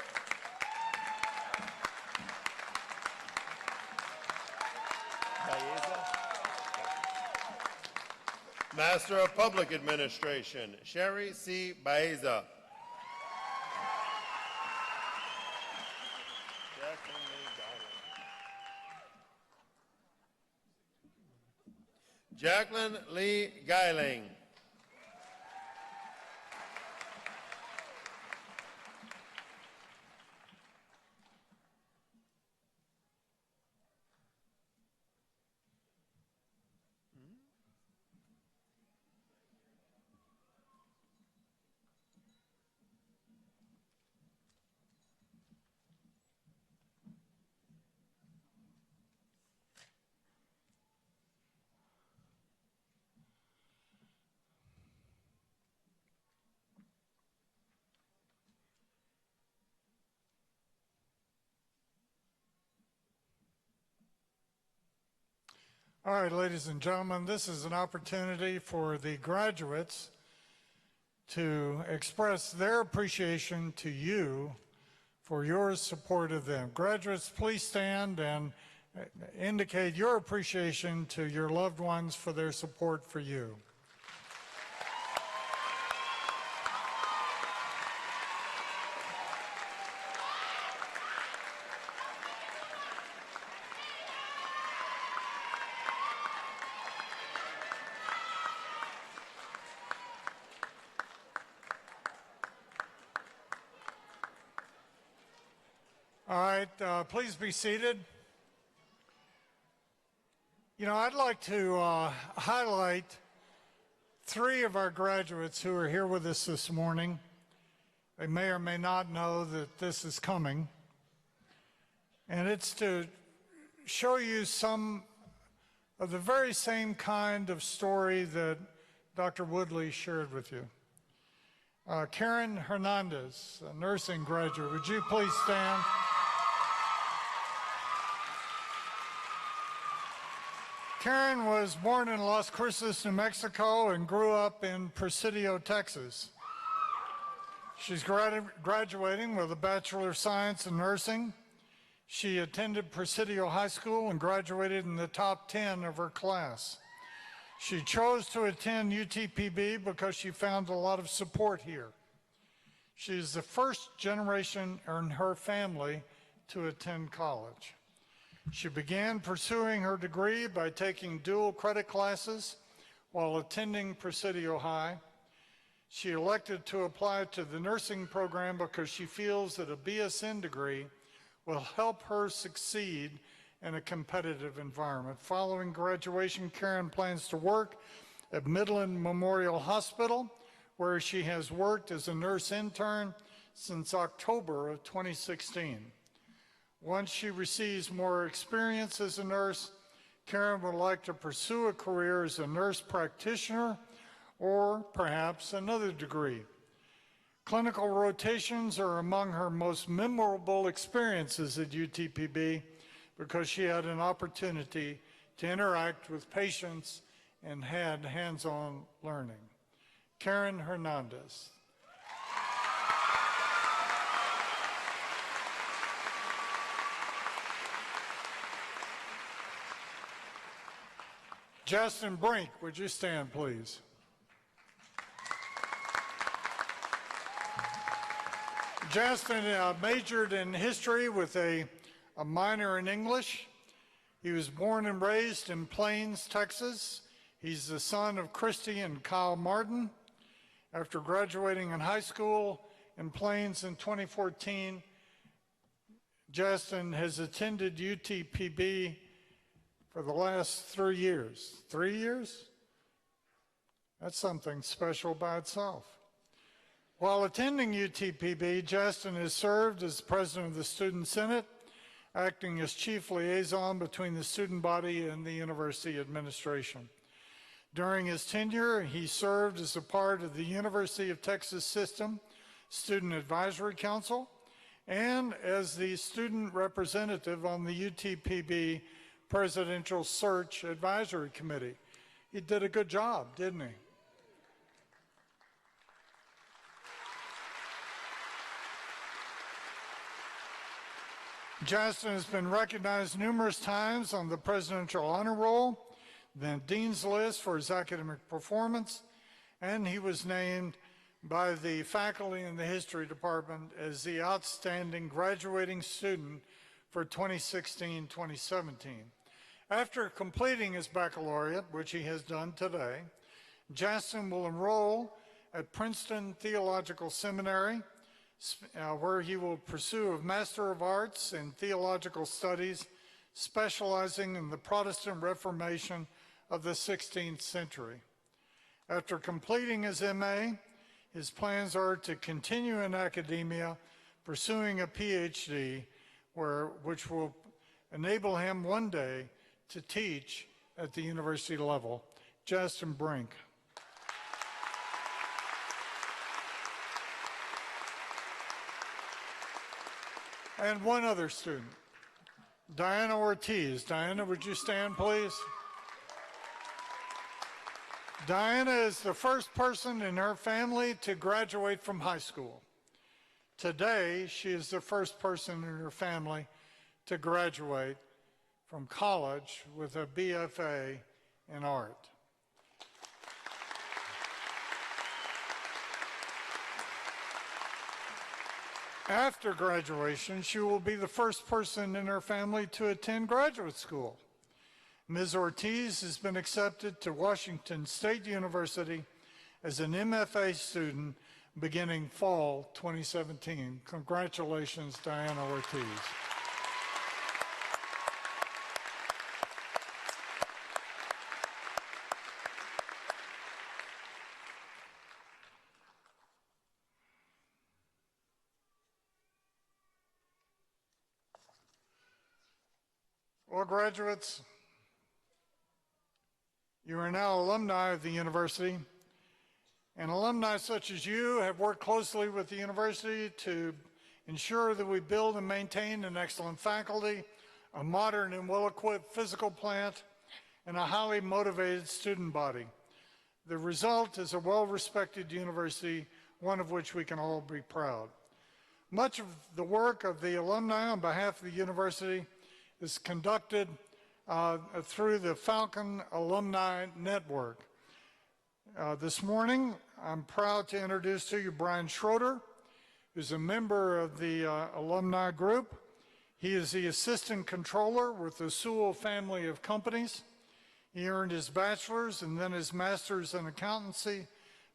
Master of Public Administration, Sherry C. Baeza. Jacqueline Lee Geiling. All right, ladies and gentlemen, this is an opportunity for the graduates to express their appreciation to you for your support of them. Graduates, please stand and indicate your appreciation to your loved ones for their support for you. All right, please be seated. You know, I'd like to highlight three of our graduates who are here with us this morning. They may or may not know that this is coming. And it's to show you some of the very same kind of story that Dr. Woodley shared with you. Karen Hernandez, a nursing graduate, would you please stand? Karen was born in Las Cruces, New Mexico, and grew up in Presidio, Texas. She's graduating with a Bachelor of Science in Nursing. She attended Presidio High School and graduated in the top 10 of her class. She chose to attend UTPB because she found a lot of support here. She is the first generation in her family to attend college. She began pursuing her degree by taking dual credit classes while attending Presidio High. She elected to apply to the nursing program because she feels that a BSN degree will help her succeed in a competitive environment. Following graduation, Karen plans to work at Midland Memorial Hospital, where she has worked as a nurse intern since October of 2016. Once she receives more experience as a nurse, Karen would like to pursue a career as a nurse practitioner or perhaps another degree. Clinical rotations are among her most memorable experiences at UTPB because she had an opportunity to interact with patients and had hands-on learning. Karen Hernandez. Justin Brink, would you stand, please? Justin majored in history with a minor in English. He was born and raised in Plains, Texas. He's the son of Christy and Kyle Martin. After graduating in high school in Plains in 2014, Justin has attended UTPB for the last 3 years. 3 years? That's something special by itself. While attending UTPB, Justin has served as president of the Student Senate, acting as chief liaison between the student body and the university administration. During his tenure, he served as a part of the University of Texas System Student Advisory Council and as the student representative on the UTPB Presidential Search Advisory Committee. He did a good job, didn't he? Justin has been recognized numerous times on the Presidential Honor Roll, the Dean's List for his academic performance, and he was named by the faculty in the History Department as the Outstanding Graduating Student for 2016-2017. After completing his baccalaureate, which he has done today, Justin will enroll at Princeton Theological Seminary, where he will pursue a Master of Arts in Theological Studies, specializing in the Protestant Reformation of the 16th century. After completing his MA, his plans are to continue in academia, pursuing a PhD, which will enable him one day to teach at the university level. Justin Brink. And one other student, Diana Ortiz. Diana, would you stand, please? Diana is the first person in her family to graduate from high school. Today, she is the first person in her family to graduate from college with a BFA in art. After graduation, she will be the first person in her family to attend graduate school. Ms. Ortiz has been accepted to Washington State University as an MFA student beginning fall 2017. Congratulations, Diana Ortiz. Well, graduates, you are now alumni of the university, and alumni such as you have worked closely with the university to ensure that we build and maintain an excellent faculty, a modern and well-equipped physical plant, and a highly motivated student body. The result is a well-respected university, one of which we can all be proud. Much of the work of the alumni on behalf of the university is conducted through the Falcon Alumni Network. This morning, I'm proud to introduce to you Brian Schroeder, who's a member of the alumni group. He is the assistant controller with the Sewell family of companies. He earned his bachelor's and then his master's in accountancy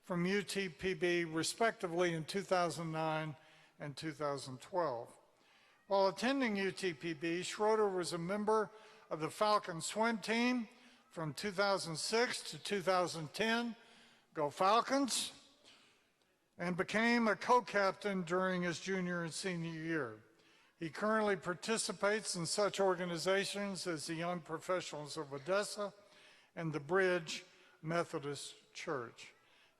from UTPB, respectively, in 2009 and 2012. While attending UTPB, Schroeder was a member of the Falcon swim team from 2006 to 2010, Go Falcons, and became a co-captain during his junior and senior year. He currently participates in such organizations as the Young Professionals of Odessa and the Bridge Methodist Church.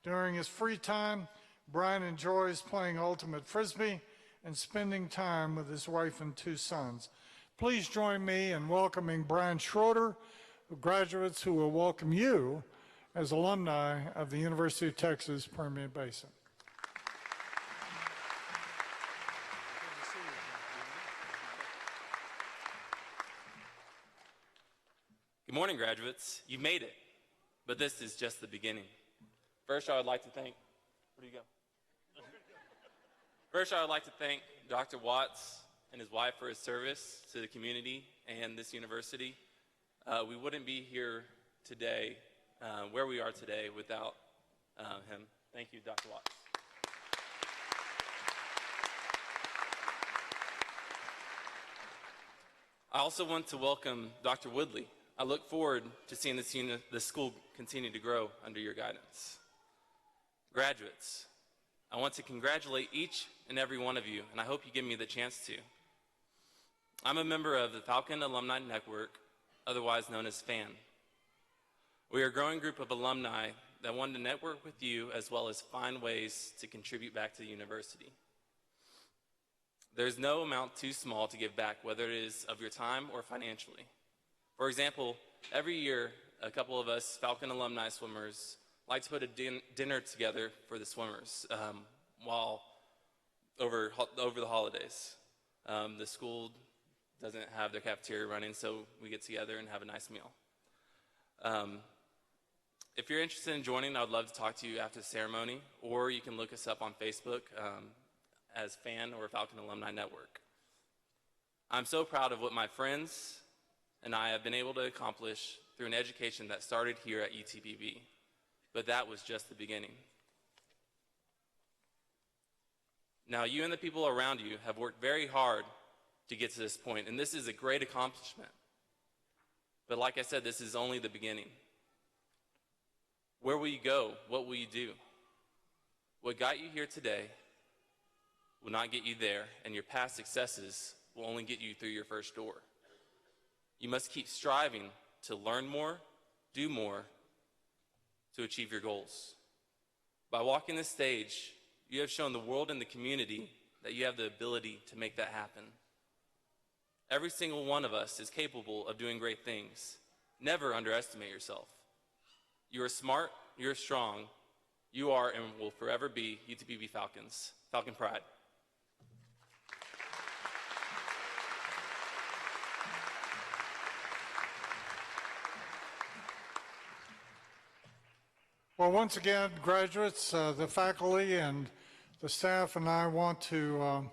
During his free time, Brian enjoys playing ultimate frisbee and spending time with his wife and 2 sons. Please join me in welcoming Brian Schroeder, graduates who will welcome you as alumni of the University of Texas Permian Basin. Good morning, graduates. You made it, but this is just the beginning. First, I would like to thank, where do you go? First, I would like to thank Dr. Watts and his wife for his service to the community and this university. We wouldn't be here today, where we are today, without him. Thank you, Dr. Watts. I also want to welcome Dr. Woodley. I look forward to seeing the school continue to grow under your guidance. Graduates, I want to congratulate each and every one of you, and I hope you give me the chance to. I'm a member of the Falcon Alumni Network, otherwise known as FAN. We are a growing group of alumni that want to network with you as well as find ways to contribute back to the university. There's no amount too small to give back, whether it is of your time or financially. For example, every year, a couple of us Falcon alumni swimmers like to put a dinner together for the swimmers while over the holidays. The school doesn't have their cafeteria running, so we get together and have a nice meal. If you're interested in joining, I would love to talk to you after the ceremony, or you can look us up on Facebook as FAN or Falcon Alumni Network. I'm so proud of what my friends and I have been able to accomplish through an education that started here at UTPB, but that was just the beginning. Now, you and the people around you have worked very hard to get to this point, and this is a great accomplishment. But like I said, this is only the beginning. Where will you go? What will you do? What got you here today will not get you there, and your past successes will only get you through your first door. You must keep striving to learn more, do more, to achieve your goals. By walking this stage, you have shown the world and the community that you have the ability to make that happen. Every single one of us is capable of doing great things. Never underestimate yourself. You are smart, you're strong, you are and will forever be UTPB Falcons. Falcon Pride. Well, once again, graduates, the faculty and the staff and I want to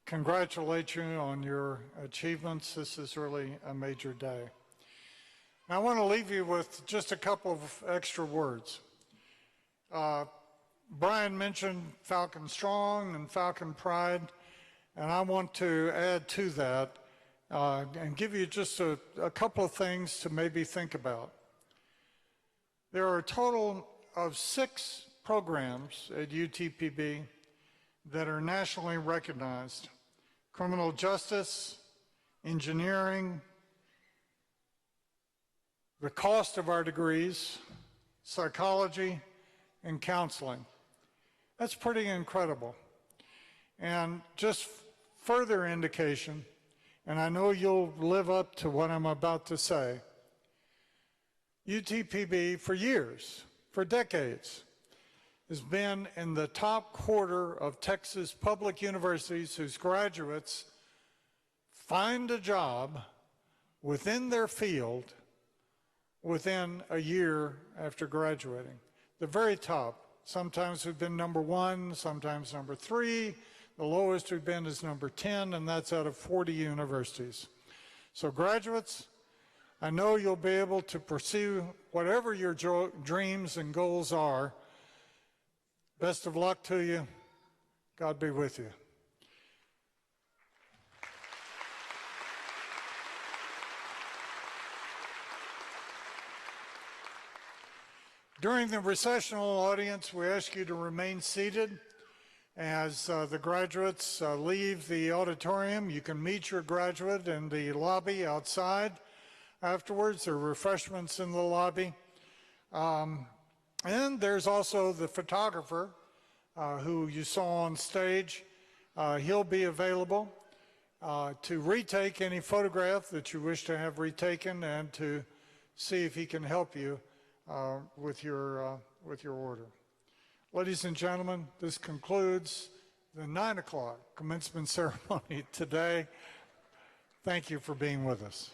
congratulate you on your achievements. This is really a major day. Now, I want to leave you with just a couple of extra words. Brian mentioned Falcon Strong and Falcon Pride, and I want to add to that and give you just a couple of things to maybe think about. There are a total of 6 programs at UTPB that are nationally recognized: criminal justice, engineering, the cost of our degrees, psychology, and counseling. That's pretty incredible. And just further indication, and I know you'll live up to what I'm about to say, UTPB for years, for decades, has been in the top quarter of Texas public universities whose graduates find a job within their field within a year after graduating. The very top. Sometimes we've been number 1, sometimes number 3. The lowest we've been is number 10, and that's out of 40 universities. So graduates, I know you'll be able to pursue whatever your dreams and goals are. Best of luck to you. God be with you. During the recessional audience, we ask you to remain seated as the graduates leave the auditorium. You can meet your graduate in the lobby outside. Afterwards, there are refreshments in the lobby. And there's also the photographer who you saw on stage. He'll be available to retake any photograph that you wish to have retaken and to see if he can help you with your order. Ladies and gentlemen, this concludes the 9 o'clock commencement ceremony today. Thank you for being with us.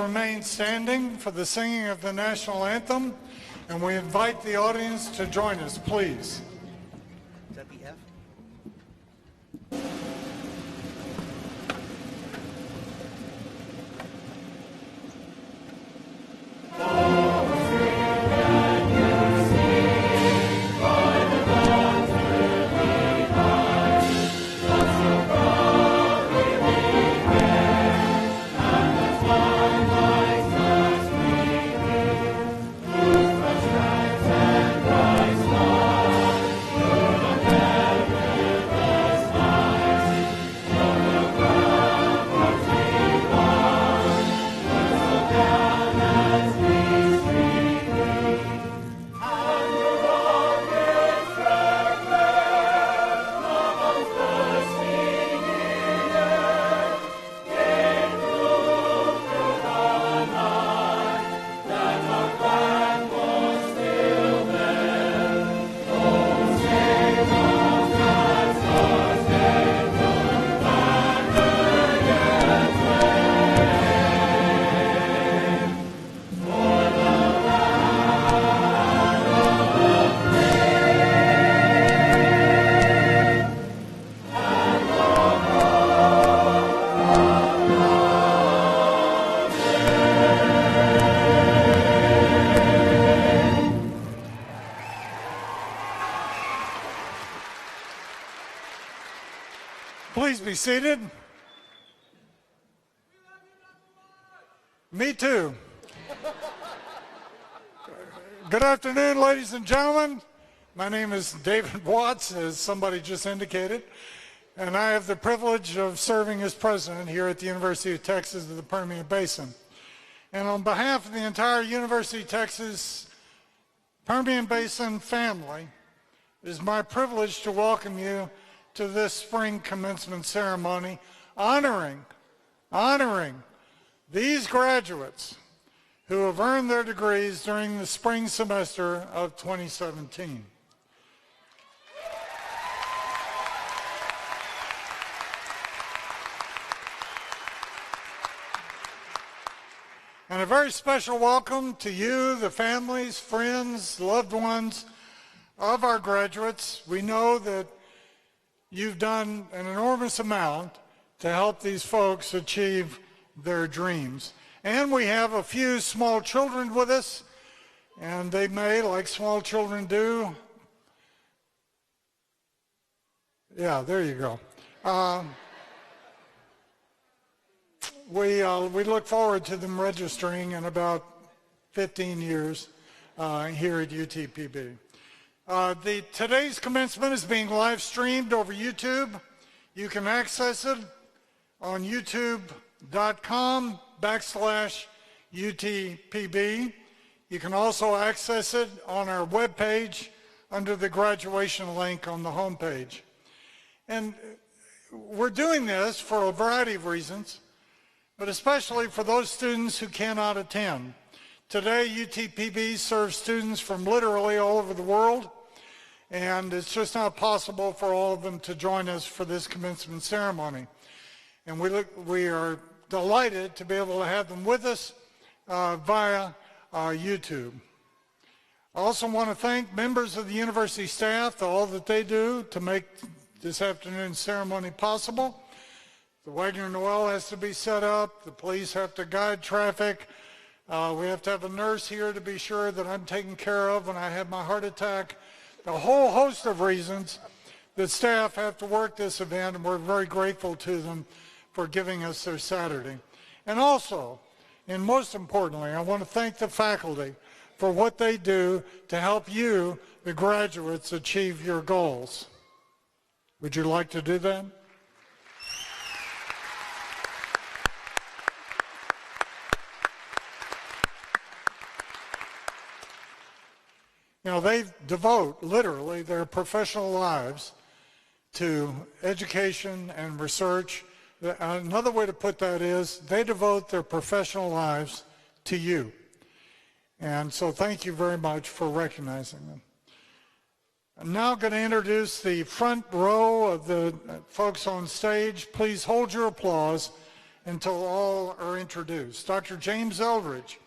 remain standing for the singing of the national anthem, and we invite the audience to join us, please. Is that the F? Please be seated. Me too. Good afternoon, ladies and gentlemen. My name is David Watts, as somebody just indicated, and I have the privilege of serving as president here at the University of Texas of the Permian Basin. And on behalf of the entire University of Texas Permian Basin family, it is my privilege to welcome you to this spring commencement ceremony, honoring these graduates who have earned their degrees during the spring semester of 2017. And a very special welcome to you, the families, friends, loved ones of our graduates. We know that you've done an enormous amount to help these folks achieve their dreams. And we have a few small children with us, and they may, like small children do. Yeah, there you go. We look forward to them registering in about 15 years here at UTPB. Today's commencement is being live streamed over YouTube. You can access it on youtube.com/UTPB. You can also access it on our webpage under the graduation link on the homepage. And we're doing this for a variety of reasons, but especially for those students who cannot attend. Today, UTPB serves students from literally all over the world, and it's just not possible for all of them to join us for this commencement ceremony. And we are delighted to be able to have them with us via YouTube. I also want to thank members of the university staff for all that they do to make this afternoon's ceremony possible. The Wagner Noel has to be set up. The police have to guide traffic. We have to have a nurse here to be sure that I'm taken care of when I have my heart attack. A whole host of reasons that staff have to work this event, and we're very grateful to them for giving us their Saturday. And also, and most importantly, I want to thank the faculty for what they do to help you, the graduates, achieve your goals. Would you like to do that? You know, they devote literally their professional lives to education and research. Another way to put that is they devote their professional lives to you. And so thank you very much for recognizing them. I'm now going to introduce the front row of the folks on stage. Please hold your applause until all are introduced. Dr. James Eldridge,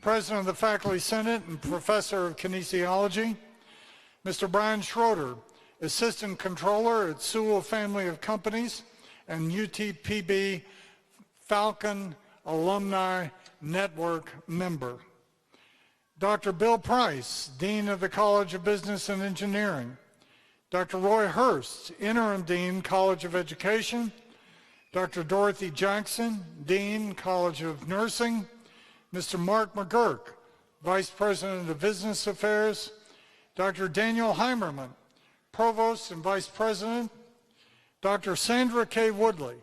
President of the Faculty Senate and Professor of Kinesiology. Mr. Brian Schroeder, Assistant Controller at Sewell Family of Companies and UTPB Falcon Alumni Network member. Dr. Bill Price, Dean of the College of Business and Engineering. Dr. Roy Hurst, Interim Dean, College of Education. Dr. Dorothy Jackson, Dean, College of Nursing. Mr. Mark McGurk, Vice President of Business Affairs. Dr. Daniel Heimerman, Provost and Vice President. Dr. Sandra K. Woodley,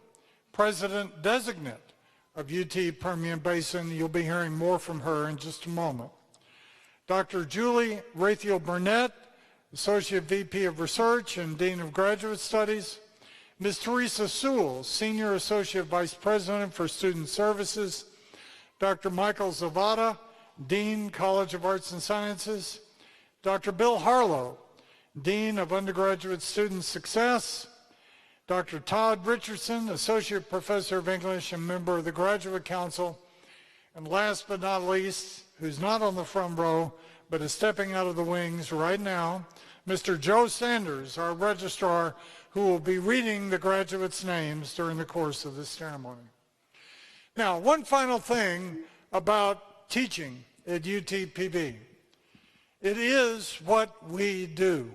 President Designate of UT Permian Basin. You'll be hearing more from her in just a moment. Dr. Julie Rathiel Burnett, Associate VP of Research and Dean of Graduate Studies. Ms. Teresa Sewell, Senior Associate Vice President for Student Services. Dr. Michael Zavada, Dean, College of Arts and Sciences. Dr. Bill Harlow, Dean of Undergraduate Student Success. Dr. Todd Richardson, Associate Professor of English and member of the Graduate Council. And last but not least, who's not on the front row, but is stepping out of the wings right now, Mr. Joe Sanders, our registrar, who will be reading the graduates' names during the course of this ceremony. Now, one final thing about teaching at UTPB. It is what we do.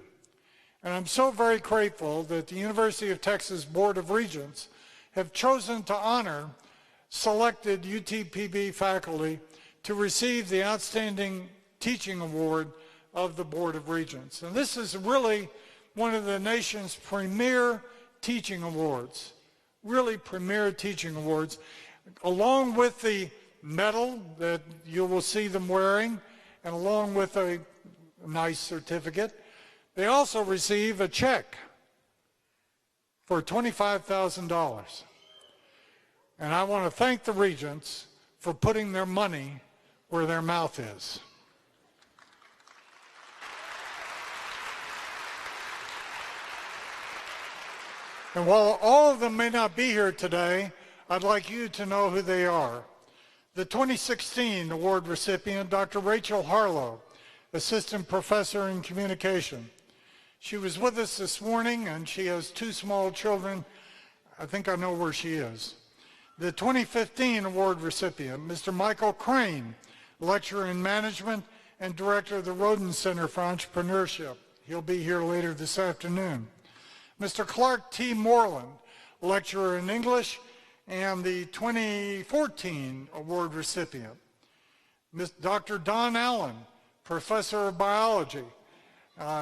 And I'm so very grateful that the University of Texas Board of Regents have chosen to honor selected UTPB faculty to receive the Outstanding Teaching Award of the Board of Regents. And this is really one of the nation's premier teaching awards, really premier teaching awards, along with the medal that you will see them wearing, and along with a nice certificate. They also receive a check for $25,000. And I want to thank the Regents for putting their money where their mouth is. And while all of them may not be here today, I'd like you to know who they are. The 2016 award recipient, Dr. Rachel Harlow, Assistant Professor in Communication. She was with us this morning, and she has 2 small children. I think I know where she is. The 2015 award recipient, Mr. Michael Crane, Lecturer in Management and Director of the Roden Center for Entrepreneurship. He'll be here later this afternoon. Mr. Clark T. Moreland, Lecturer in English and the 2014 award recipient. Dr. Don Allen, Professor of Biology.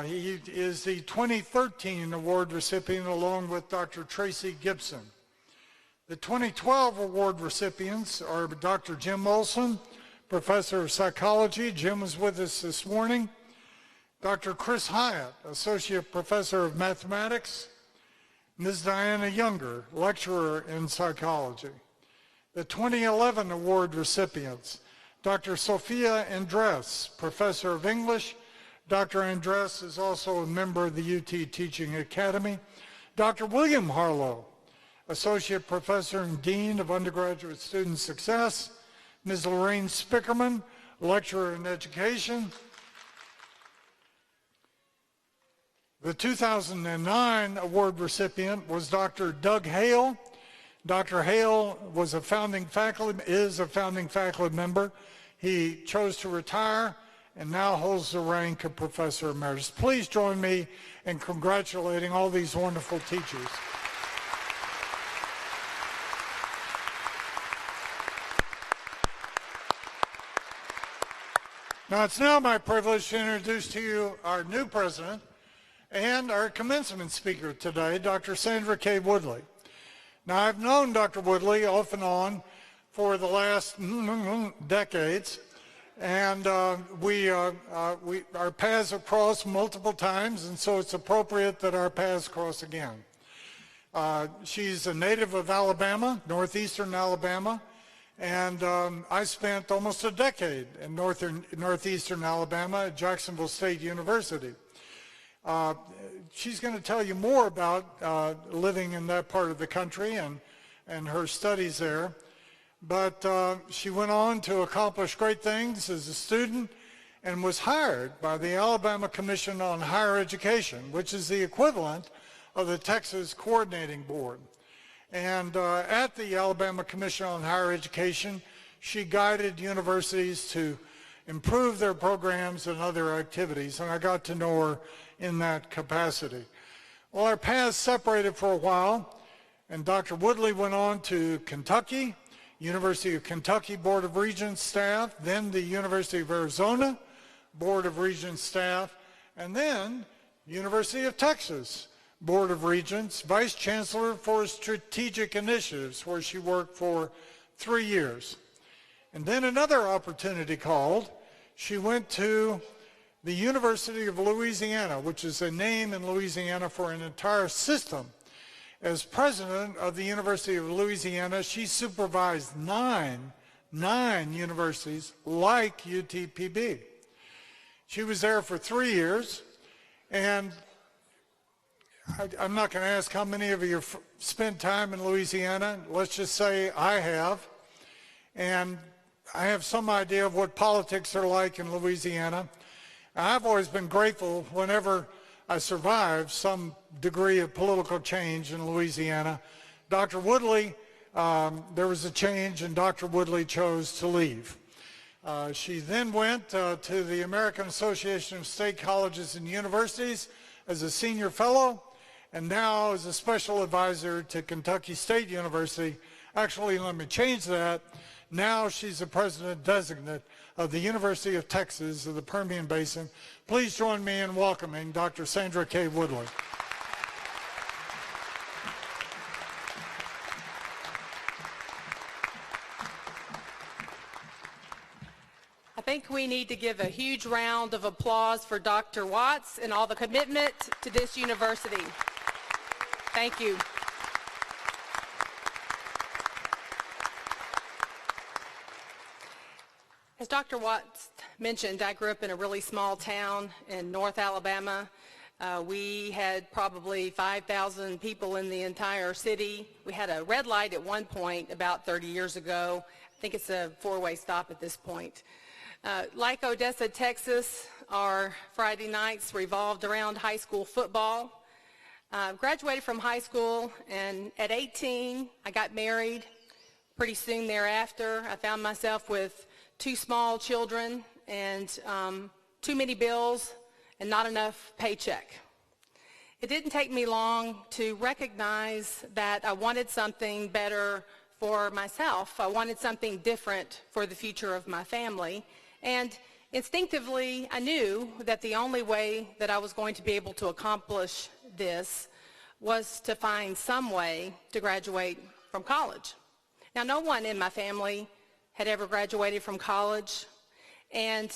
He is the 2013 award recipient along with Dr. Tracy Gibson. The 2012 award recipients are Dr. Jim Olson, Professor of Psychology. Jim was with us this morning. Dr. Chris Hyatt, Associate Professor of Mathematics. Ms. Diana Younger, Lecturer in Psychology. The 2011 award recipients, Dr. Sophia Andres, Professor of English. Dr. Andres is also a member of the UT Teaching Academy. Dr. William Harlow, Associate Professor and Dean of Undergraduate Student Success. Ms. Lorraine Spickerman, Lecturer in Education. The 2009 award recipient was Dr. Doug Hale. Dr. Hale was is a founding faculty member. He chose to retire and now holds the rank of Professor Emeritus. Please join me in congratulating all these wonderful teachers. Now, it's now my privilege to introduce to you our new president and our commencement speaker today, Dr. Sandra K. Woodley. Now, I've known Dr. Woodley off and on for the last decades, and our paths have crossed multiple times, and so it's appropriate that our paths cross again. She's a native of Alabama, northeastern Alabama, and I spent almost a decade in northeastern Alabama at Jacksonville State University. She's going to tell you more about living in that part of the country and and her studies there. But she went on to accomplish great things as a student and was hired by the Alabama Commission on Higher Education, which is the equivalent of the Texas Coordinating Board. And at the Alabama Commission on Higher Education, she guided universities to improve their programs and other activities, and I got to know her in that capacity. Well, our paths separated for a while, and Dr. Woodley went on to Kentucky, University of Kentucky Board of Regents staff, then the University of Arizona Board of Regents staff, and then University of Texas Board of Regents, Vice Chancellor for Strategic Initiatives, where she worked for 3 years. And then another opportunity called. She went to the University of Louisiana, which is a name in Louisiana for an entire system. As president of the University of Louisiana, she supervised nine universities like UTPB. She was there for 3 years, and I'm not going to ask how many of you have spent time in Louisiana. Let's just say I have. And I have some idea of what politics are like in Louisiana. I've always been grateful whenever I survived some degree of political change in Louisiana. Dr. Woodley, there was a change, and Dr. Woodley chose to leave. She then went to the American Association of State Colleges and Universities as a senior fellow, and now as a special advisor to Kentucky State University. Actually, let me change that. Now she's the president-designate of the University of Texas of the Permian Basin. Please join me in welcoming Dr. Sandra K. Woodley. I think we need to give a huge round of applause for Dr. Watts and all the commitment to this university. Thank you. As Dr. Watts mentioned, I grew up in a really small town in North Alabama. We had probably 5,000 people in the entire city. We had a red light at one point about 30 years ago. I think it's a four-way stop at this point. Like Odessa, Texas, our Friday nights revolved around high school football. Graduated from high school, and at 18, I got married. Pretty soon thereafter, I found myself with 2 small children and too many bills and not enough paycheck. It didn't take me long to recognize that I wanted something better for myself. I wanted something different for the future of my family. And instinctively, I knew that the only way that I was going to be able to accomplish this was to find some way to graduate from college. Now, no one in my family had ever graduated from college, and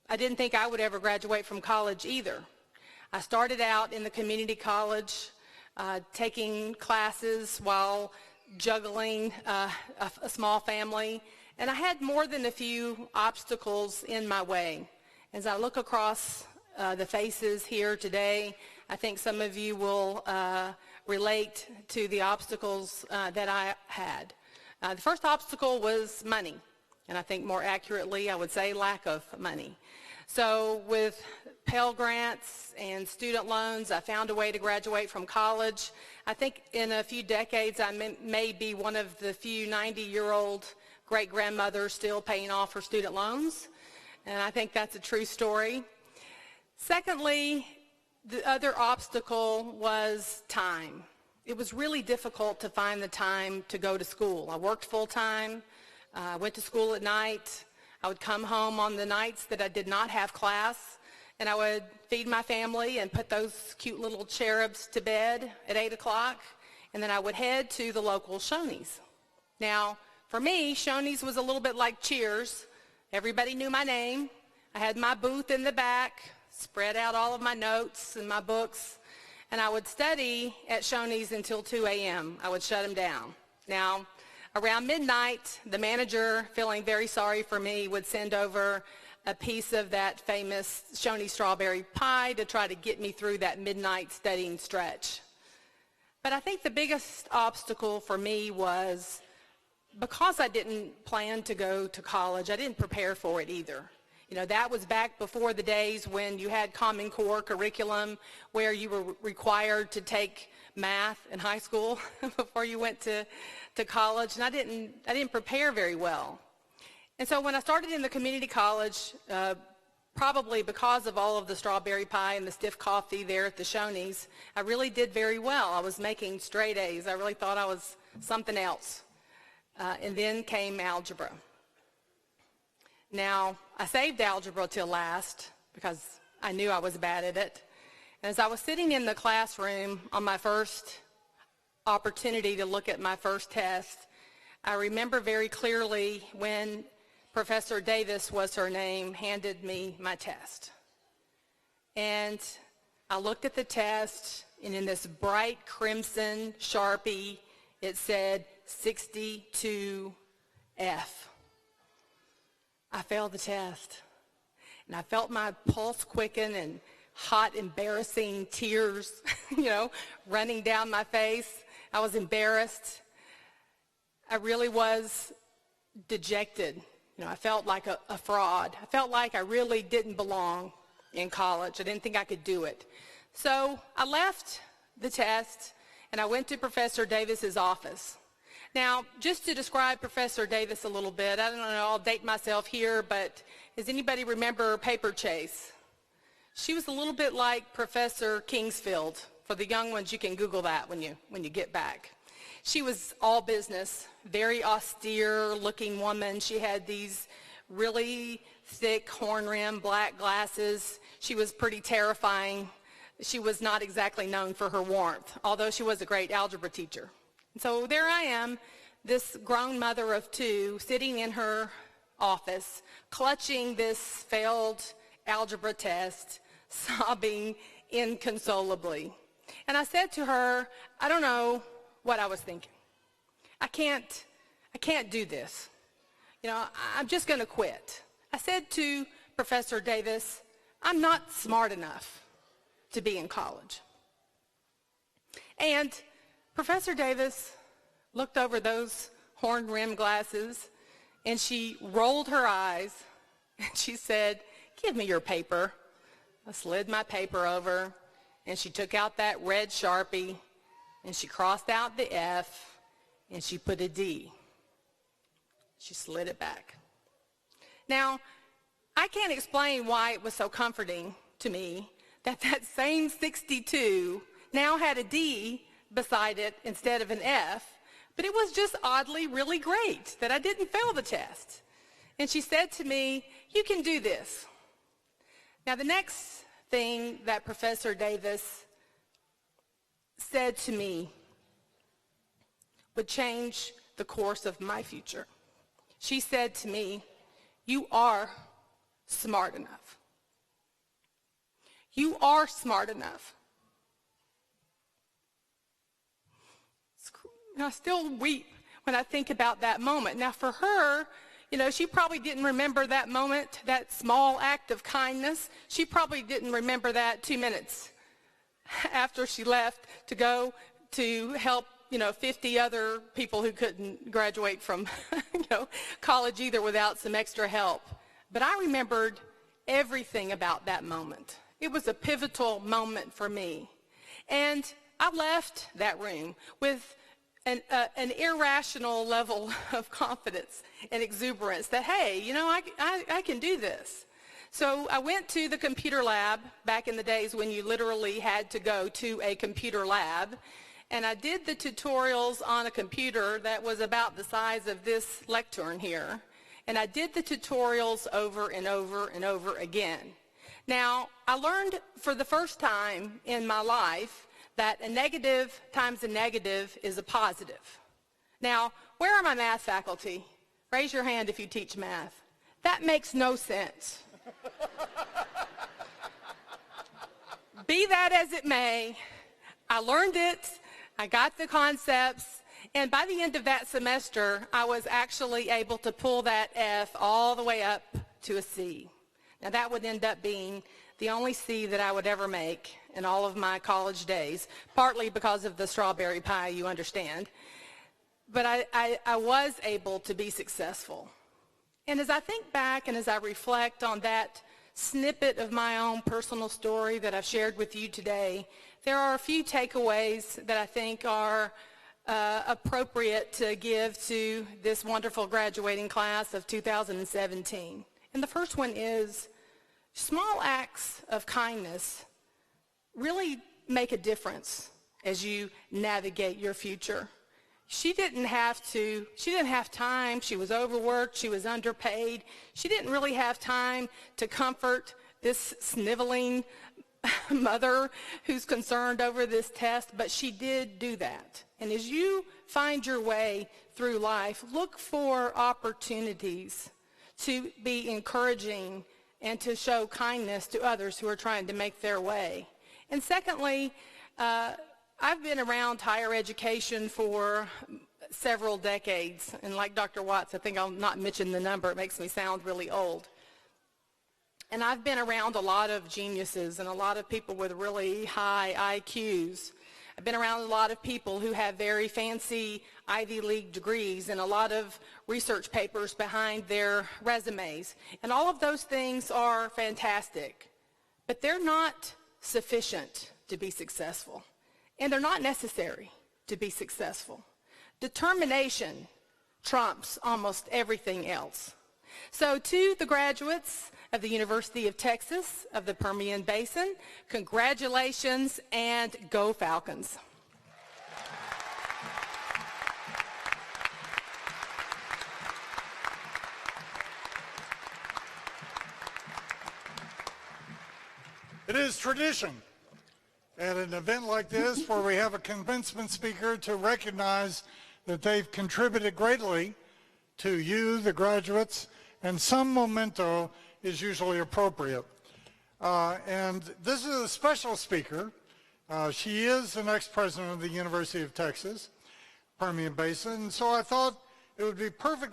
I didn't think I would ever graduate from college either. I started out in the community college, taking classes while juggling a small family, and I had more than a few obstacles in my way. As I look across the faces here today, I think some of you will relate to the obstacles that I had. The first obstacle was money, and I think more accurately I would say lack of money. So with Pell Grants and student loans, I found a way to graduate from college. I think in a few decades I may be one of the few 90-year-old great-grandmothers still paying off her student loans, and I think that's a true story. Secondly, the other obstacle was time. It was really difficult to find the time to go to school. I worked full-time, went to school at night. I would come home on the nights that I did not have class, and I would feed my family and put those cute little cherubs to bed at 8 o'clock, and then I would head to the local Shoney's. Now, for me, Shoney's was a little bit like Cheers. Everybody knew my name. I had my booth in the back, spread out all of my notes and my books, and I would study at Shoney's until 2 a.m. I would shut them down. Now, around midnight, the manager, feeling very sorry for me, would send over a piece of that famous Shoney's strawberry pie to try to get me through that midnight studying stretch. But I think the biggest obstacle for me was because I didn't plan to go to college, I didn't prepare for it either. You know, that was back before the days when you had Common Core curriculum where you were required to take math in high school before you went to college, and I didn't prepare very well. And so when I started in the community college, probably because of all of the strawberry pie and the stiff coffee there at the Shoney's, I really did very well. I was making straight A's. I really thought I was something else. And then came algebra. Now, I saved algebra till last because I knew I was bad at it. And as I was sitting in the classroom on my first opportunity to look at my first test, I remember very clearly when Professor Davis was her name, handed me my test. And I looked at the test, and in this bright crimson Sharpie, it said 62F. I failed the test, and I felt my pulse quicken and hot, embarrassing tears, running down my face. I was embarrassed. I really was dejected. I felt like a fraud. I felt like I really didn't belong in college. I didn't think I could do it. So I left the test, and I went to Professor Davis's office. Now, just to describe Professor Davis a little bit, I don't know, I'll date myself here, but does anybody remember Paper Chase? She was a little bit like Professor Kingsfield. For the young ones, you can Google that when you get back. She was all business, very austere-looking woman. She had these really thick horn-rimmed black glasses. She was pretty terrifying. She was not exactly known for her warmth, although she was a great algebra teacher. And so there I am, this grown mother of two, sitting in her office, clutching this failed algebra test, sobbing inconsolably. And I said to her, I don't know what I was thinking. I can't do this. I'm just going to quit. I said to Professor Davis, I'm not smart enough to be in college. And Professor Davis looked over those horn-rimmed glasses, and she rolled her eyes, and she said, give me your paper. I slid my paper over, and she took out that red Sharpie, and she crossed out the F, and she put a D. She slid it back. Now, I can't explain why it was so comforting to me that same 62 now had a D beside it instead of an F, but it was just oddly really great that I didn't fail the test. And she said to me, you can do this. Now, the next thing that Professor Davis said to me would change the course of my future. She said to me, you are smart enough. You are smart enough. I still weep when I think about that moment. Now, for her, she probably didn't remember that moment, that small act of kindness. She probably didn't remember that 2 minutes after she left to go to help, 50 other people who couldn't graduate from, college either without some extra help. But I remembered everything about that moment. It was a pivotal moment for me. And I left that room with an irrational level of confidence and exuberance that, hey, I can do this. So I went to the computer lab back in the days when you literally had to go to a computer lab, and I did the tutorials on a computer that was about the size of this lectern here, and I did the tutorials over and over and over again. Now, I learned for the first time in my life that a negative times a negative is a positive. Now, where are my math faculty? Raise your hand if you teach math. That makes no sense. Be that as it may, I learned it, I got the concepts, and by the end of that semester, I was actually able to pull that F all the way up to a C. Now, that would end up being the only C that I would ever make in all of my college days, partly because of the strawberry pie, you understand. But I was able to be successful. And as I think back and as I reflect on that snippet of my own personal story that I've shared with you today, there are a few takeaways that I think are appropriate to give to this wonderful graduating class of 2017. And the first one is small acts of kindness really make a difference as you navigate your future. She didn't have time, she was overworked, she was underpaid. She didn't really have time to comfort this sniveling mother who's concerned over this test, but she did do that. And as you find your way through life, look for opportunities to be encouraging and to show kindness to others who are trying to make their way. And secondly, I've been around higher education for several decades, and like Dr. Watts, I think I'll not mention the number, it makes me sound really old. And I've been around a lot of geniuses and a lot of people with really high IQs. I've been around a lot of people who have very fancy Ivy League degrees and a lot of research papers behind their resumes. And all of those things are fantastic, but they're not sufficient to be successful. And they're not necessary to be successful. Determination trumps almost everything else. So to the graduates of the University of Texas of the Permian Basin, congratulations and go Falcons. It is tradition at an event like this where we have a commencement speaker to recognize that they've contributed greatly to you, the graduates, and some memento is usually appropriate. And this is a special speaker. She is the next president of the University of Texas, Permian Basin, so I thought it would be perfectly